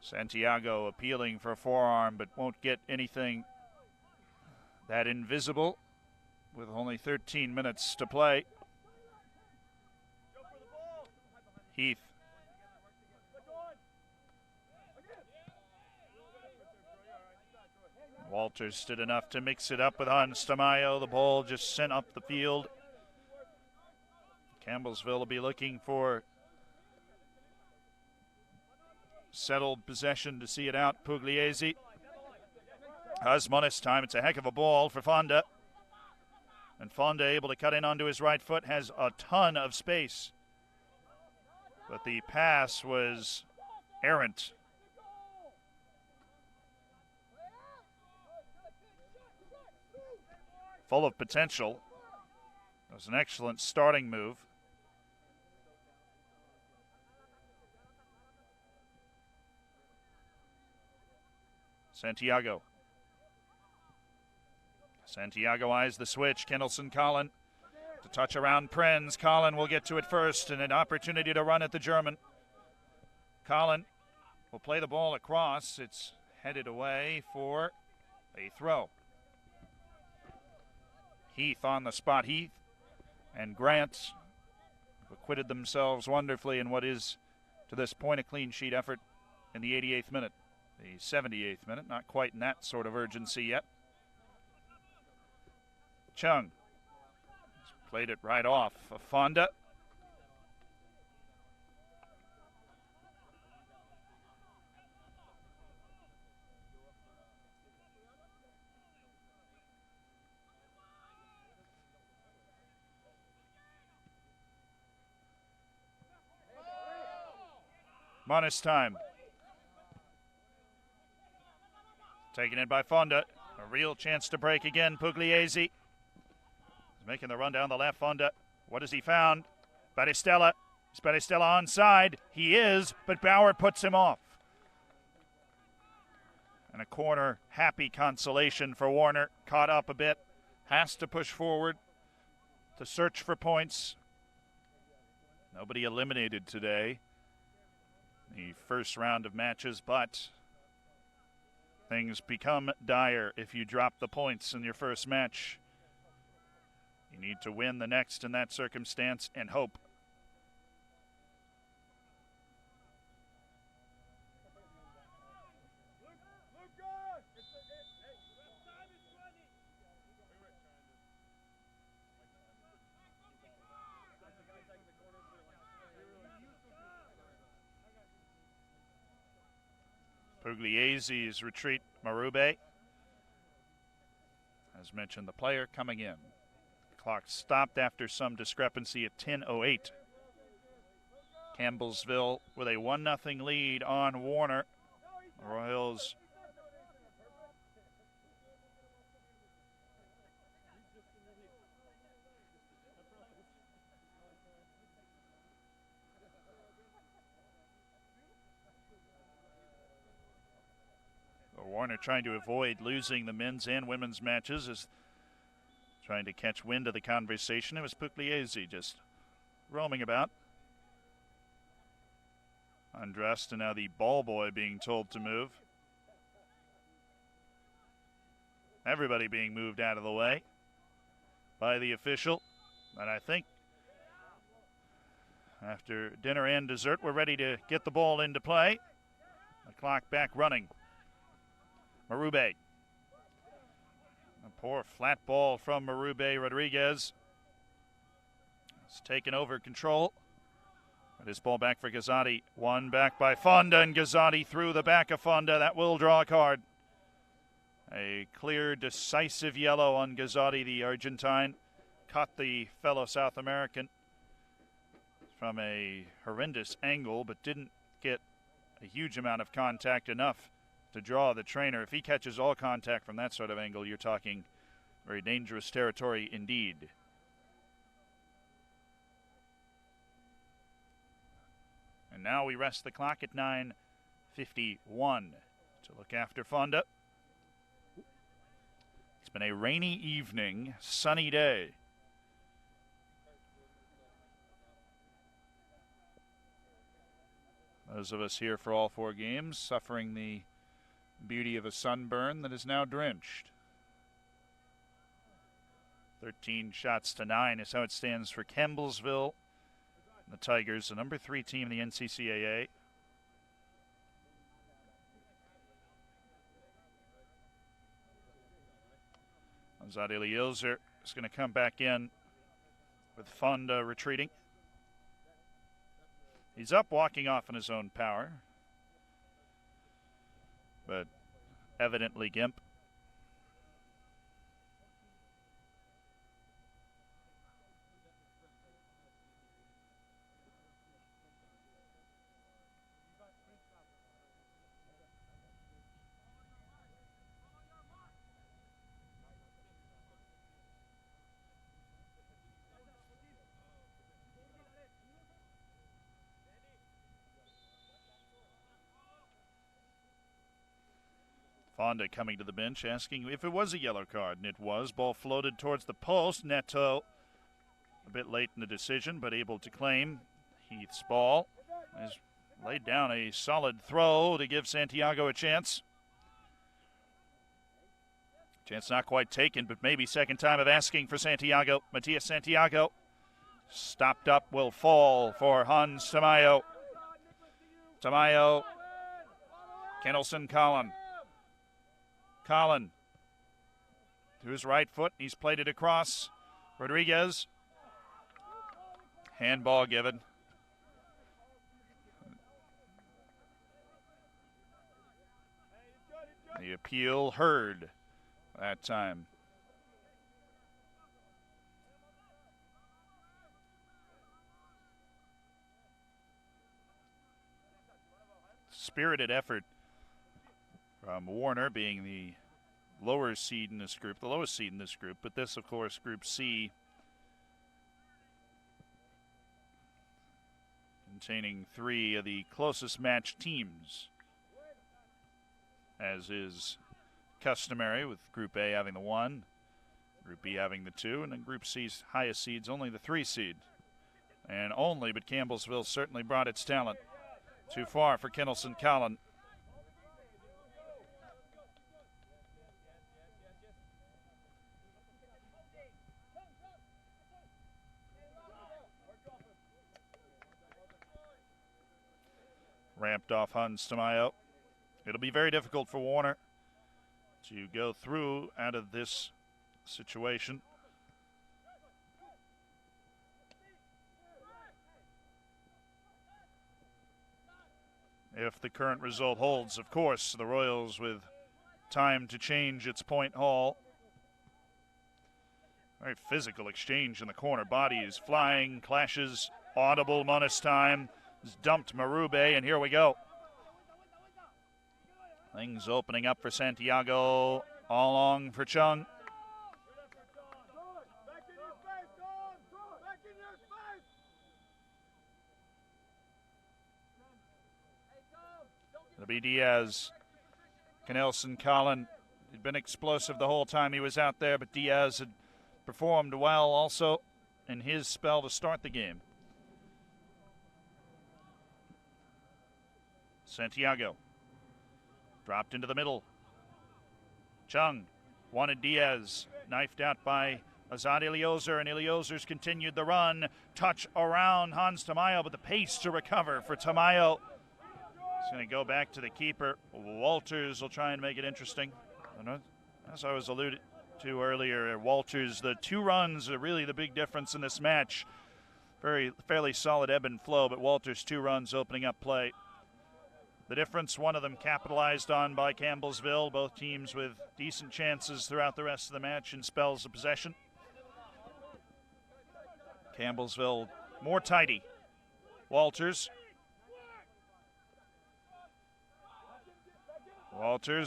Santiago appealing for a forearm, but won't get anything that invisible with only 13 minutes to play. Heath. Walters did enough to mix it up with Hans Tamayo. The ball just sent up the field. Campbellsville will be looking for settled possession to see it out. Pugliese. Husman this time. It's a heck of a ball for Fonda. And Fonda able to cut in onto his right foot. Has a ton of space. But the pass was errant. Full of potential. It was an excellent starting move. Santiago. Santiago eyes the switch. Kennelson Collin to touch around Prenz. Collin will get to it first and an opportunity to run at the German. Collin will play the ball across. It's headed away for a throw. Heath on the spot. Heath and Grant have acquitted themselves wonderfully in what is, to this point, a clean sheet effort in the 88th minute. The 78th minute, not quite in that sort of urgency yet. Chung played it right off of Fonda. Minus time. Taken in by Fonda. A real chance to break again. Pugliese. He's making the run down the left. Fonda. What has he found? Battistella. Is Battistella onside? He is, but Bauer puts him off. And a corner, happy consolation for Warner. Caught up a bit. Has to push forward to search for points. Nobody eliminated today. The first round of matches, but things become dire if you drop the points in your first match. You need to win the next in that circumstance and hope. Pugliese's retreat, Marube. As mentioned, the player coming in. Clock stopped after some discrepancy at 10:08. Campbellsville with a 1-0 lead on Warner. The Royals Warner trying to avoid losing the men's and women's matches, is trying to catch wind of the conversation. It was Pugliese just roaming about. Undressed, and now the ball boy being told to move. Everybody being moved out of the way by the official. And I think after dinner and dessert, we're ready to get the ball into play. The clock back running. Marube. A poor flat ball from Marube Rodriguez. It's taken over control. This ball back for Gazzotti. One back by Fonda, and Gazzotti through the back of Fonda. That will draw a card. A clear, decisive yellow on Gazzotti, the Argentine. Caught the fellow South American from a horrendous angle, but didn't get a huge amount of contact, enough to draw the trainer. If he catches all contact from that sort of angle, you're talking very dangerous territory indeed. And now we rest the clock at 9:51 to look after Fonda. It's been a rainy evening, sunny day. Those of us here for all 4 games suffering the beauty of a sunburn that is now drenched. 13 shots to 9 is how it stands for Campbellsville. The Tigers, the number 3 team in the NCCAA. Zadeli Ilzer is going to come back in with Fonda retreating. He's up, walking off in his own power, but evidently gimp. Fonda coming to the bench, asking if it was a yellow card, and it was. Ball floated towards the post. Neto a bit late in the decision, but able to claim Heath's ball. Has laid down a solid throw to give Santiago a chance. Chance not quite taken, but maybe second time of asking for Santiago. Matias Santiago stopped up, will fall for Hans Tamayo. Tamayo, Kennelson, Collin. Collin to his right foot. He's played it across. Rodriguez. Handball given. The appeal heard that time. Spirited effort from Warner, being the lower seed in this group, the lowest seed in this group, but this, of course, Group C, containing 3 of the closest matched teams, as is customary, with Group A having the 1, Group B having the 2, and then Group C's highest seed's only the 3 seed. And only, but Campbellsville certainly brought its talent. Too far for Kennelson Collin. Ramped off Hans Tamayo. It'll be very difficult for Warner to go through out of this situation. If the current result holds, of course, the Royals with time to change its point haul. Very physical exchange in the corner. Bodies flying, clashes, audible bonus time. Dumped Marube, and here we go. Things opening up for Santiago, all along for Chung. It'll be Diaz. Kennelson Collin had been explosive the whole time he was out there, but Diaz had performed well also in his spell to start the game. Santiago dropped into the middle. Chung wanted Diaz, knifed out by Azad Iliozer, and Iliozer's continued the run. Touch around Hans Tamayo, but the pace to recover for Tamayo. He's going to go back to the keeper. Walters will try and make it interesting. As I was alluded to earlier, Walters, the 2 runs are really the big difference in this match. Fairly solid ebb and flow, but Walters' 2 runs opening up play. The difference, one of them capitalized on by Campbellsville, both teams with decent chances throughout the rest of the match in spells of possession. Campbellsville more tidy. Walters,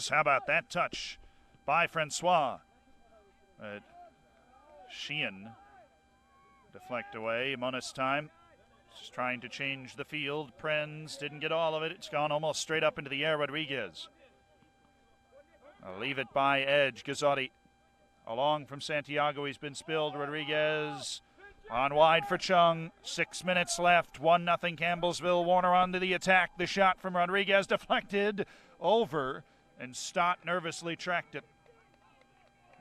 how about that touch by Francois? Sheehan deflect away. Monas time. Just trying to change the field. Prenz didn't get all of it. It's gone almost straight up into the air. Rodriguez. I'll leave it by edge. Gazzotti along from Santiago. He's been spilled. Rodriguez on wide for Chung. 6 minutes left. 1-0 Campbellsville. Warner onto the attack. The shot from Rodriguez deflected over, and Stott nervously tracked it.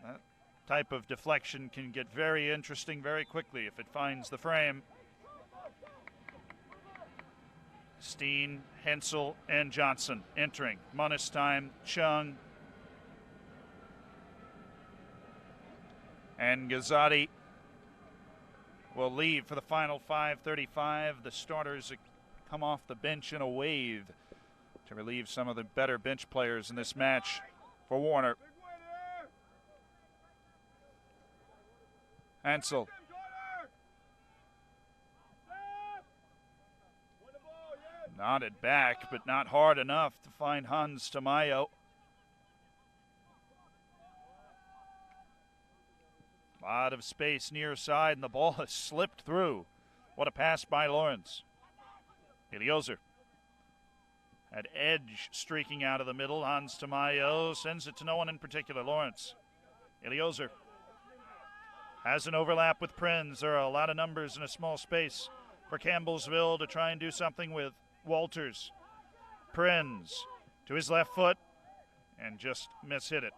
That type of deflection can get very interesting very quickly if it finds the frame. Steen, Hensel, and Johnson entering. Monas time, Chung, and Gazzotti will leave for the final 5:35. The starters come off the bench in a wave to relieve some of the better bench players in this match for Warner. Hensel. Nodded back, but not hard enough to find Hans Tamayo. A lot of space near side, and the ball has slipped through. What a pass by Lawrence. Iliozer. At edge, streaking out of the middle. Hans Tamayo sends it to no one in particular. Lawrence. Iliozer has an overlap with Prenz. There are a lot of numbers in a small space for Campbellsville to try and do something with. Walters. Prenz to his left foot and just mishit it.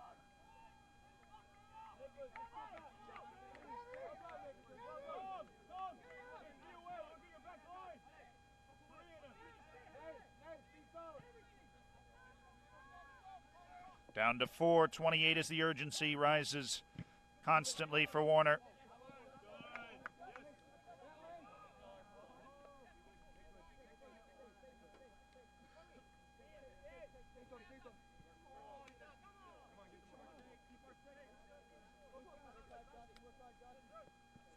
Down to 4:28 as the urgency rises constantly for Warner.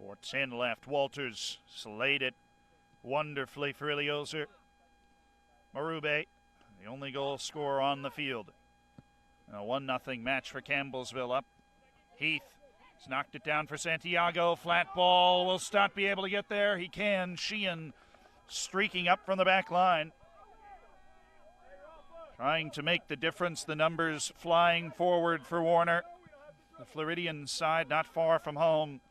.410 left. Walters slayed it wonderfully for Iliozer. Marube, the only goal scorer on the field. And a 1-0 match for Campbellsville up. Heath has knocked it down for Santiago. Flat ball. Will Stott be able to get there? He can. Sheehan streaking up from the back line. Trying to make the difference. The numbers flying forward for Warner. The Floridian side not far from home.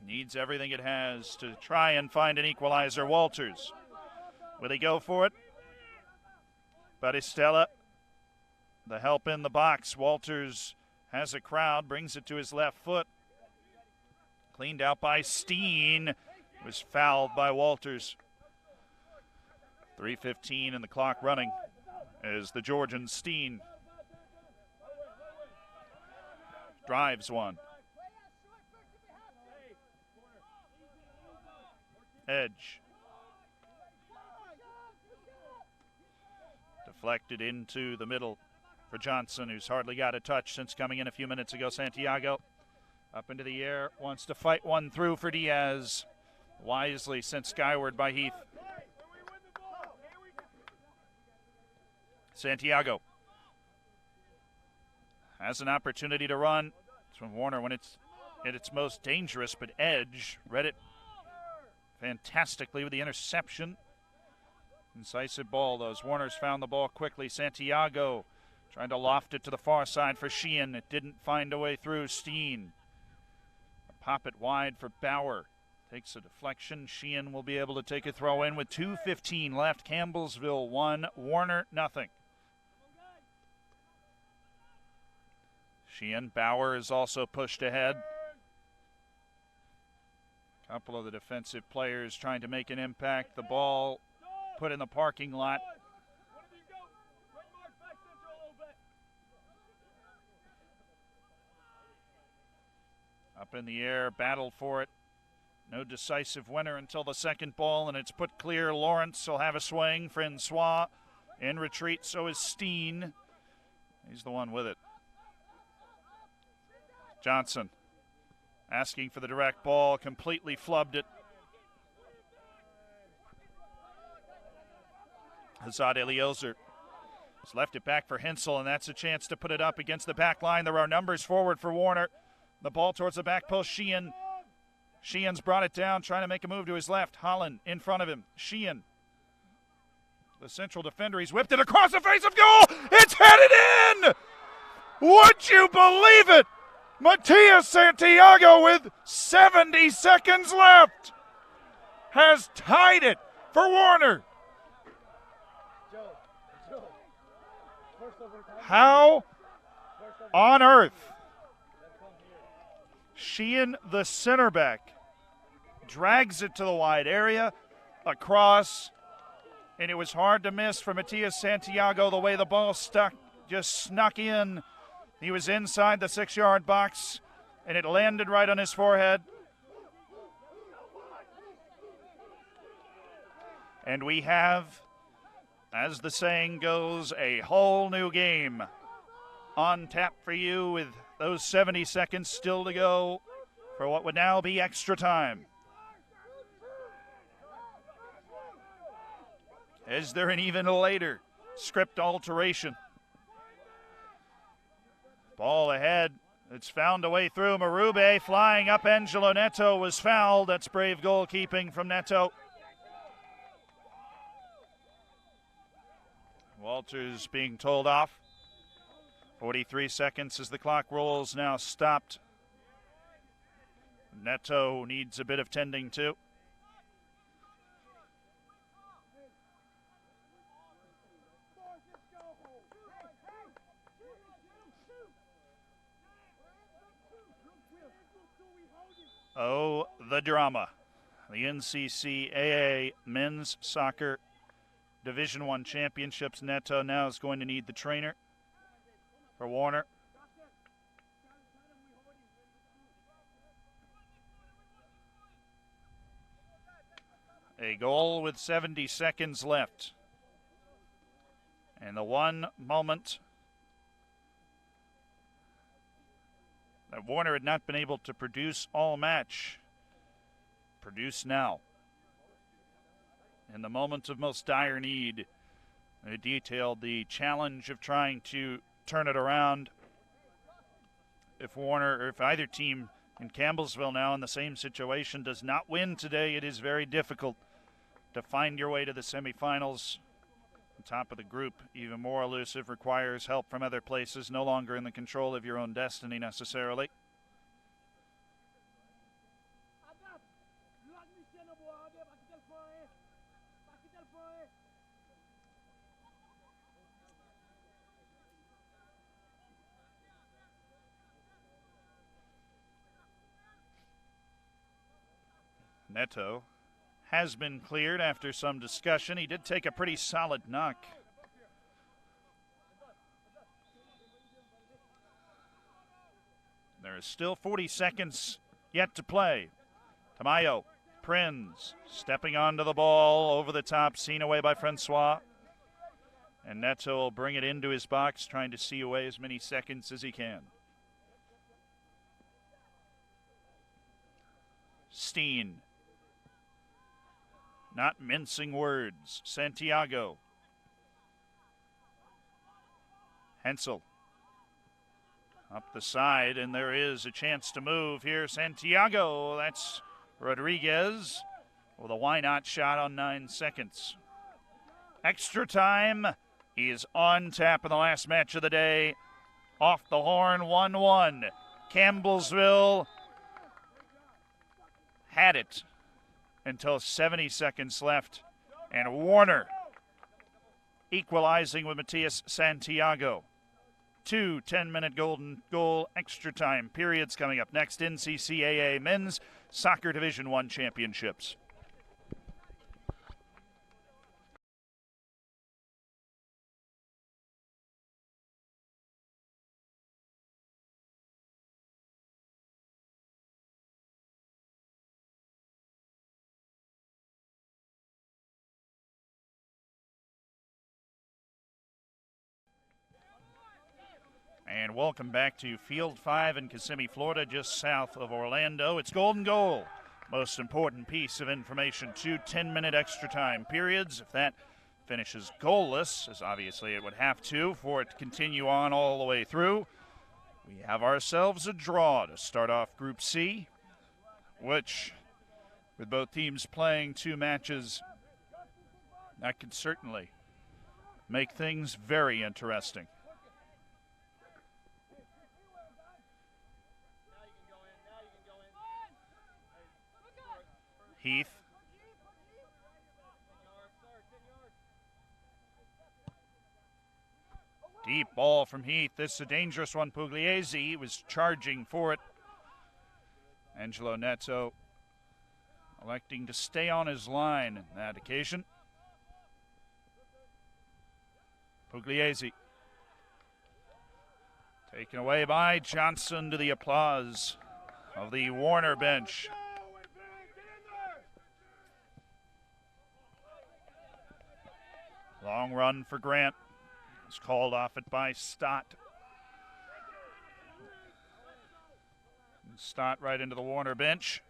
Needs everything it has to try and find an equalizer. Walters. Will he go for it? Batistella. The help in the box. Walters has a crowd. Brings it to his left foot. Cleaned out by Steen. Was fouled by Walters. 3:15 and the clock running as the Georgian Steen drives one. Edge. Deflected into the middle for Johnson, who's hardly got a touch since coming in a few minutes ago. Santiago up into the air, wants to fight one through for Diaz. Wisely sent skyward by Heath. Santiago has an opportunity to run. It's from Warner when it's at its most dangerous, but Edge read it fantastically with the interception. Incisive ball, though, as Warner's found the ball quickly. Santiago trying to loft it to the far side for Sheehan. It didn't find a way through. Steen. Pop it wide for Bauer. Takes a deflection. Sheehan will be able to take a throw in with 2:15 left. Campbellsville 1, Warner nothing. Sheehan. Bauer is also pushed ahead. A couple of the defensive players trying to make an impact. The ball put in the parking lot. Up in the air, battle for it. No decisive winner until the second ball, and it's put clear. Lawrence will have a swing. Francois in retreat, so is Steen. He's the one with it. Johnson asking for the direct ball, completely flubbed it. Hazad Eliezer has left it back for Hensel, and that's a chance to put it up against the back line. There are numbers forward for Warner. The ball towards the back post. Sheehan's brought it down, trying to make a move to his left. Holland in front of him. Sheehan, the central defender, he's whipped it across the face of goal. It's headed in! Would you believe it? Matias Santiago, with 70 seconds left, has tied it for Warner. How on earth? Sheehan, the center back, drags it to the wide area, across, and it was hard to miss for Matias Santiago the way the ball just snuck in. He was inside the 6-yard box, and it landed right on his forehead. And we have, as the saying goes, a whole new game on tap for you, with those 70 seconds still to go for what would now be extra time. Is there an even later script alteration? Ball ahead. It's found a way through. Marube flying up. Angelo Neto was fouled. That's brave goalkeeping from Neto. Walters being told off. 43 seconds as the clock rolls, now stopped. Neto needs a bit of tending to. Oh, the drama. The NCCAA Men's Soccer Division I Championships. Neto now is going to need the trainer for Warner. A goal with 70 seconds left. And the one moment that Warner had not been able to produce all match, produce now. In the moment of most dire need, they detailed the challenge of trying to turn it around. If Warner, or if either team in Campbellsville now in the same situation does not win today, it is very difficult to find your way to the semifinals. On top of the group, even more elusive, requires help from other places, no longer in the control of your own destiny necessarily. Neto has been cleared after some discussion. He did take a pretty solid knock. There is still 40 seconds yet to play. Tamayo, Prinz, stepping onto the ball, over the top, seen away by Francois. And Neto will bring it into his box, trying to see away as many seconds as he can. Steen. Not mincing words. Santiago. Hensel. Up the side, and there is a chance to move here. Santiago, that's Rodriguez with a why-not shot on 9 seconds. Extra time. He is on tap in the last match of the day. Off the horn, 1-1. Campbellsville had it until 70 seconds left. And Warner equalizing with Matias Santiago. 2 10-minute golden goal extra time periods coming up next. NCCAA Men's Soccer Division I Championships. And welcome back to Field 5 in Kissimmee, Florida, just south of Orlando. It's golden goal. Most important piece of information, 2 10-minute extra time periods. If that finishes goalless, as obviously it would have to for it to continue on all the way through, we have ourselves a draw to start off Group C, which, with both teams playing 2 matches, that could certainly make things very interesting. Heath. Deep ball from Heath. This is a dangerous one. Pugliese was charging for it. Angelo Neto electing to stay on his line on that occasion. Pugliese taken away by Johnson to the applause of the Warner bench. Long run for Grant. It's called off it by Stott. And Stott right into the Warner bench.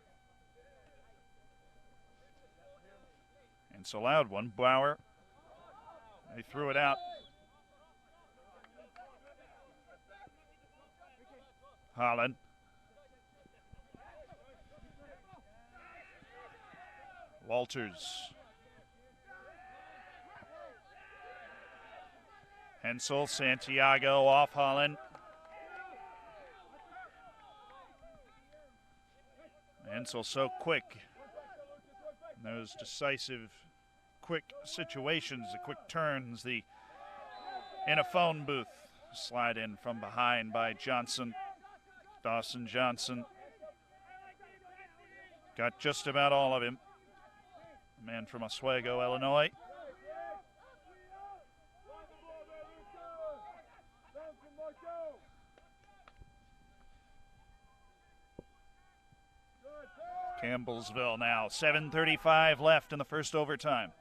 And it's a loud one. Bauer. They threw it out. Holland. Walters. Hensel, Santiago off Holland. Hensel so quick in those decisive, quick situations, the quick turns, in a phone booth. Slide in from behind by Johnson. Dawson Johnson got just about all of him. A man from Oswego, Illinois. Campbellsville now, 7:35 left in the first overtime.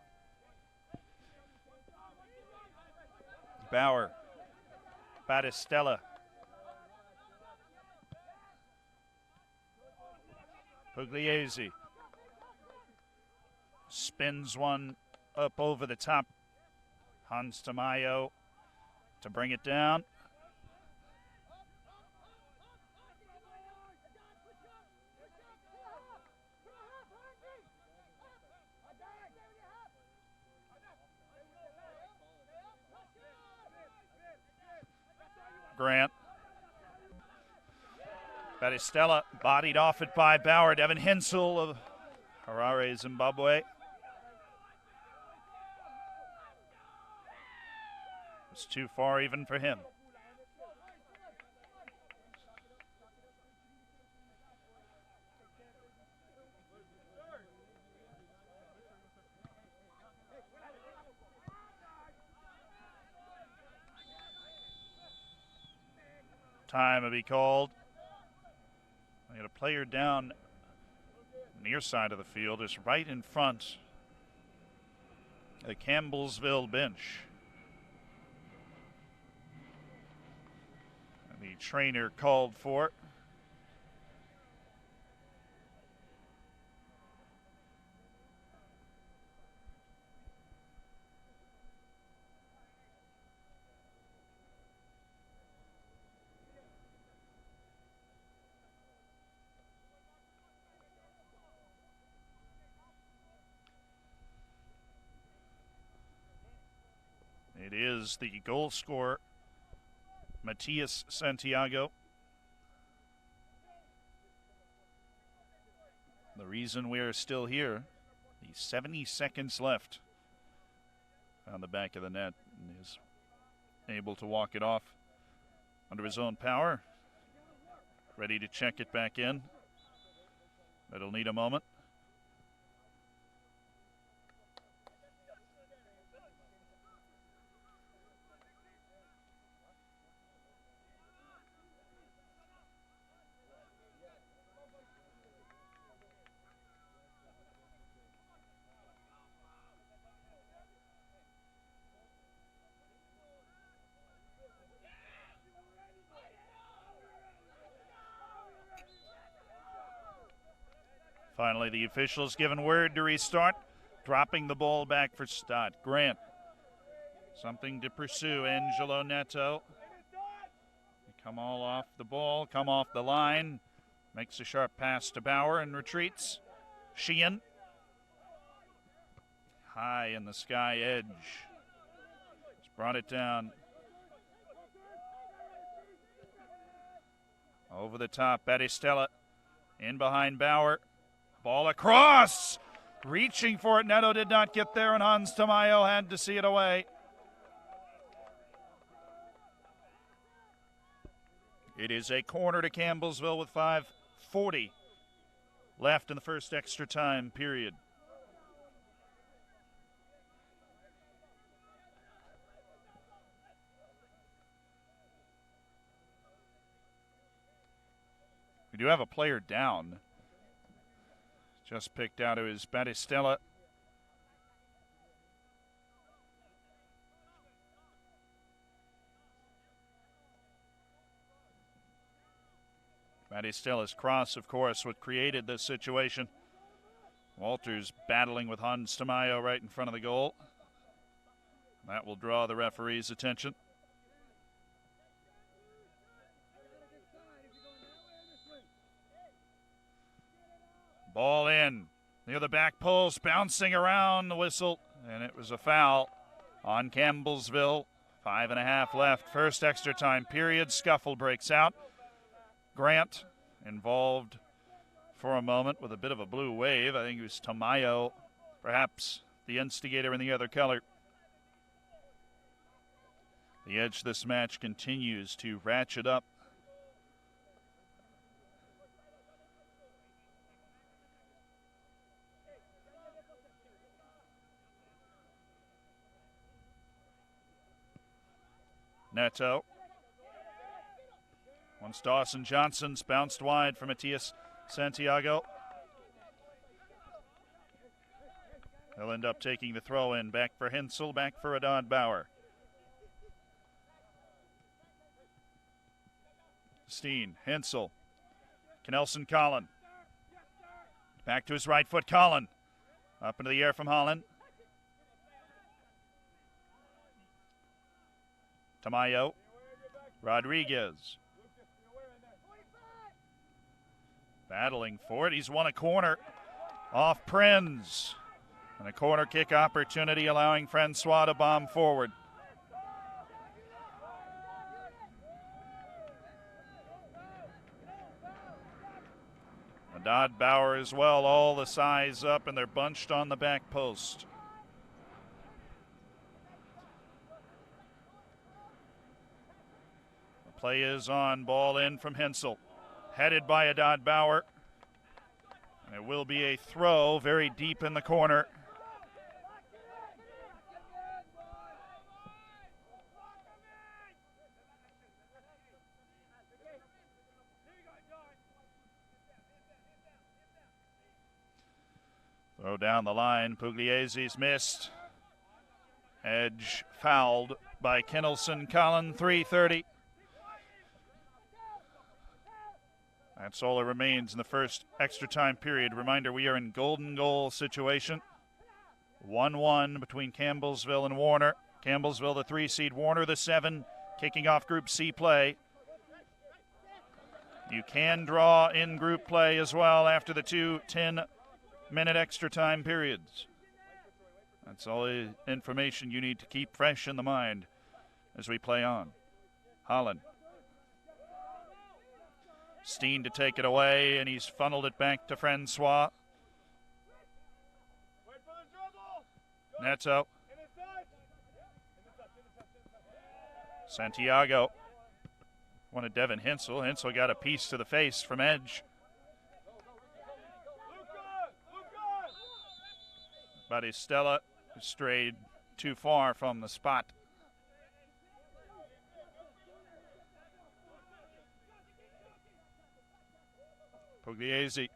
Bauer, Battistella. Pugliese spins one up over the top. Hans Tamayo to bring it down. Grant. Battistella bodied off it by Bauer. Devin Hensel of Harare, Zimbabwe. It's too far even for him. Time will be called. We got a player down near side of the field, is right in front of the Campbellsville bench. And the trainer called for it. It is the goal scorer, Matias Santiago. The reason we are still here, the 70 seconds left on the back of the net, and is able to walk it off. under his own power. Ready to check it back in. It'll need a moment. Finally, the officials given word to restart, dropping the ball back for Stott. Grant, something to pursue. Angelo Neto. They come all off the ball, come off the line, makes a sharp pass to Bauer and retreats. Sheehan, high in the sky edge. He's brought it down. Over the top, Battistella in behind Bauer. Ball across, reaching for it. Neto did not get there, and Hans Tamayo had to see it away. It is a corner to Campbellsville with 5:40 left in the first extra time period. We do have a player down. Just picked out. It was Battistella. Battistella's cross, of course, what created this situation. Walters battling with Hans Tamayo right in front of the goal. That will draw the referee's attention. Ball in near the back post, bouncing around the whistle, and it was a foul on Campbellsville. 5.5 left, first extra time period. Scuffle breaks out. Grant involved for a moment with a bit of a blue wave. I think it was Tamayo, perhaps the instigator in the other color. The edge of this match continues to ratchet up. Neto. Once Dawson Johnson's bounced wide for Matias Santiago. They'll end up taking the throw in. Back for Hensel, back for Adad Bauer. Steen, Hensel, Knelson Collin. Back to his right foot, Collin. Up into the air from Holland. Tamayo, Rodriguez. Battling for it. He's won a corner off Prinz. And a corner kick opportunity allowing Francois to bomb forward. Adad Bauer as well, all the size up, and they're bunched on the back post. The play is on, ball in from Hensel. Headed by Adad Bauer. And it will be a throw very deep in the corner. Throw down the line. Pugliese's missed. Edge fouled by Knelson Collin. 3:30. That's all that remains in the first extra time period. Reminder, we are in golden goal situation. 1-1 between Campbellsville and Warner. Campbellsville, the 3 seed, Warner, the 7, kicking off Group C play. You can draw in group play as well after the 2 10-minute extra time periods. That's all the information you need to keep fresh in the mind as we play on. Holland. Steen to take it away, and he's funneled it back to Francois. Neto. Santiago. One of Devin Hensel. Hensel got a piece to the face from Edge. Batistella strayed too far from the spot. Pugliese.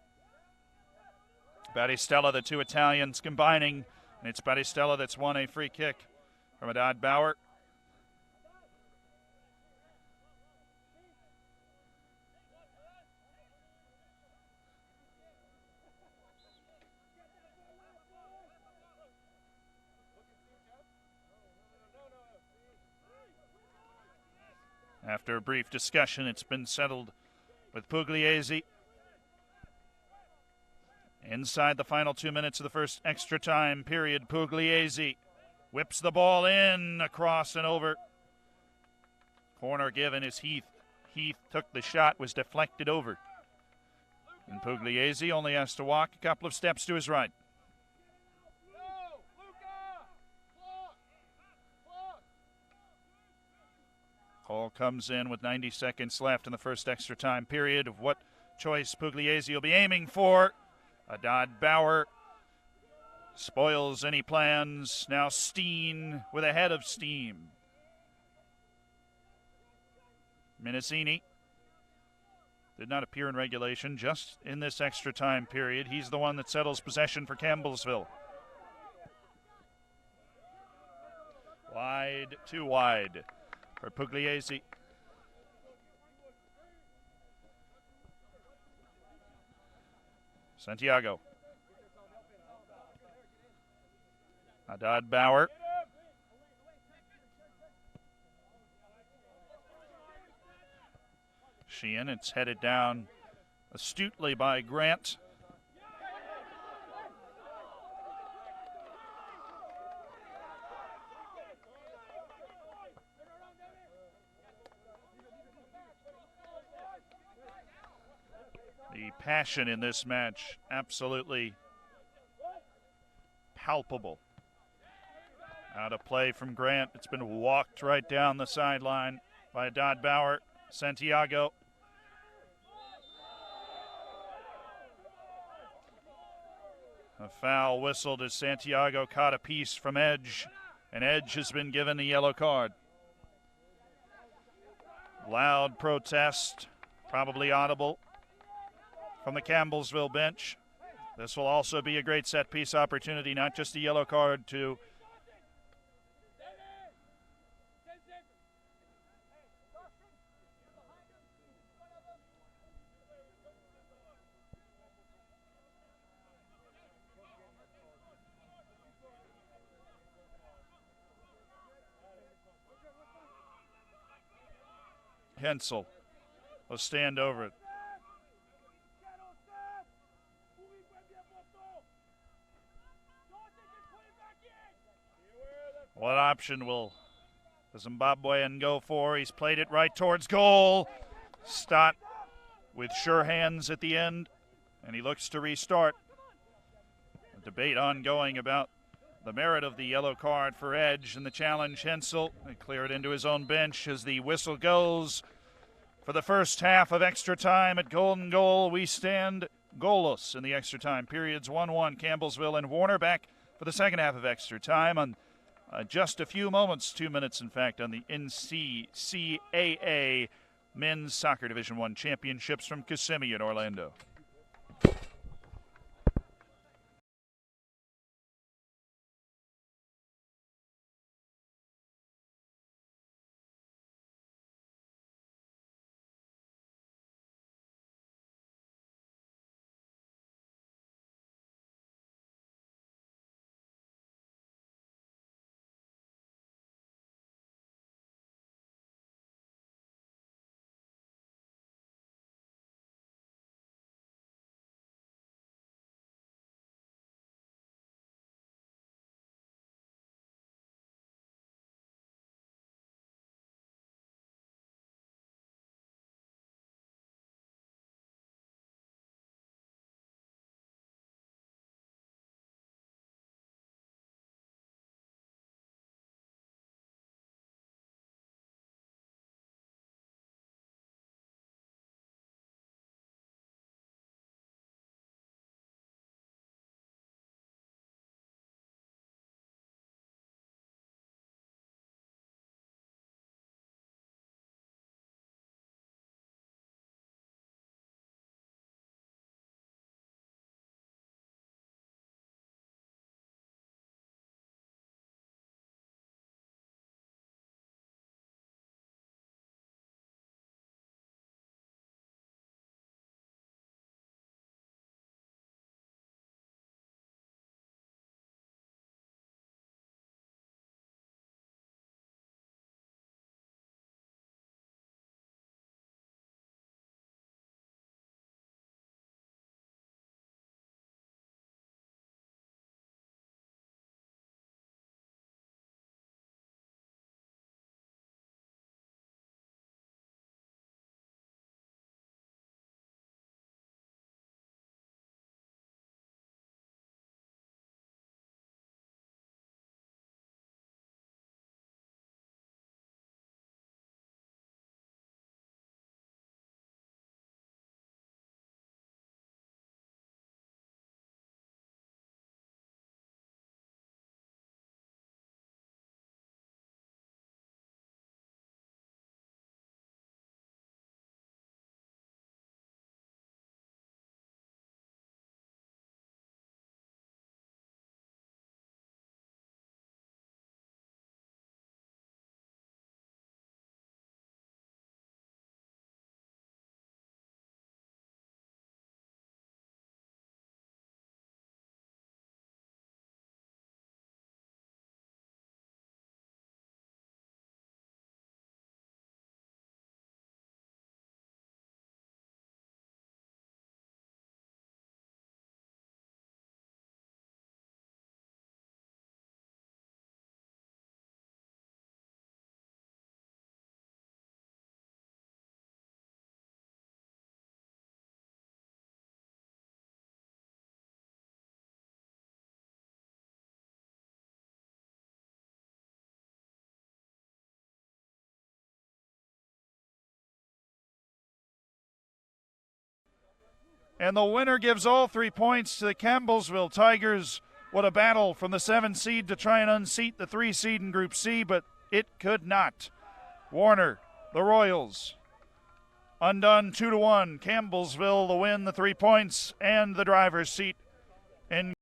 Batistella, the two Italians combining, and it's Batistella that's won a free kick from Adad Bauer. After a brief discussion, it's been settled with Pugliese. Inside the final 2 minutes of the first extra time period, Pugliese whips the ball in, across and over. Corner given is Heath. Heath took the shot, was deflected over. And Pugliese only has to walk a couple of steps to his right. Call comes in with 90 seconds left in the first extra time period. Of what choice Pugliese will be aiming for. Adad Bauer spoils any plans. Now Steen with a head of steam. Minicini did not appear in regulation, just in this extra time period. He's the one that settles possession for Campbellsville. Wide, too wide for Pugliese. Santiago. Adad Bauer. Sheehan, it's headed down astutely by Grant. The passion in this match, absolutely palpable. Out of play from Grant. It's been walked right down the sideline by Adad Bauer. Santiago. A foul whistled as Santiago caught a piece from Edge, and Edge has been given the yellow card. Loud protest, probably audible, from the Campbellsville bench. This will also be a great set-piece opportunity, not just a yellow card to Hensel will stand over it. What option will the Zimbabwean go for? He's played it right towards goal. Stott with sure hands at the end, and he looks to restart. A debate ongoing about the merit of the yellow card for Edge and the challenge. Hensel, they clear it into his own bench as the whistle goes for the first half of extra time at Golden Goal. We stand goalless in the extra time periods. 1-1 Campbellsville and Warner. Back for the second half of extra time on just a few moments, 2 minutes in fact, on the NCCAA Men's Soccer Division I Championships from Kissimmee in Orlando. And the winner gives all 3 points to the Campbellsville Tigers. What a battle from the 7 seed to try and unseat the 3 seed in Group C, but it could not. Warner, the Royals, undone 2-1. Campbellsville the win, the 3 points, and the driver's seat in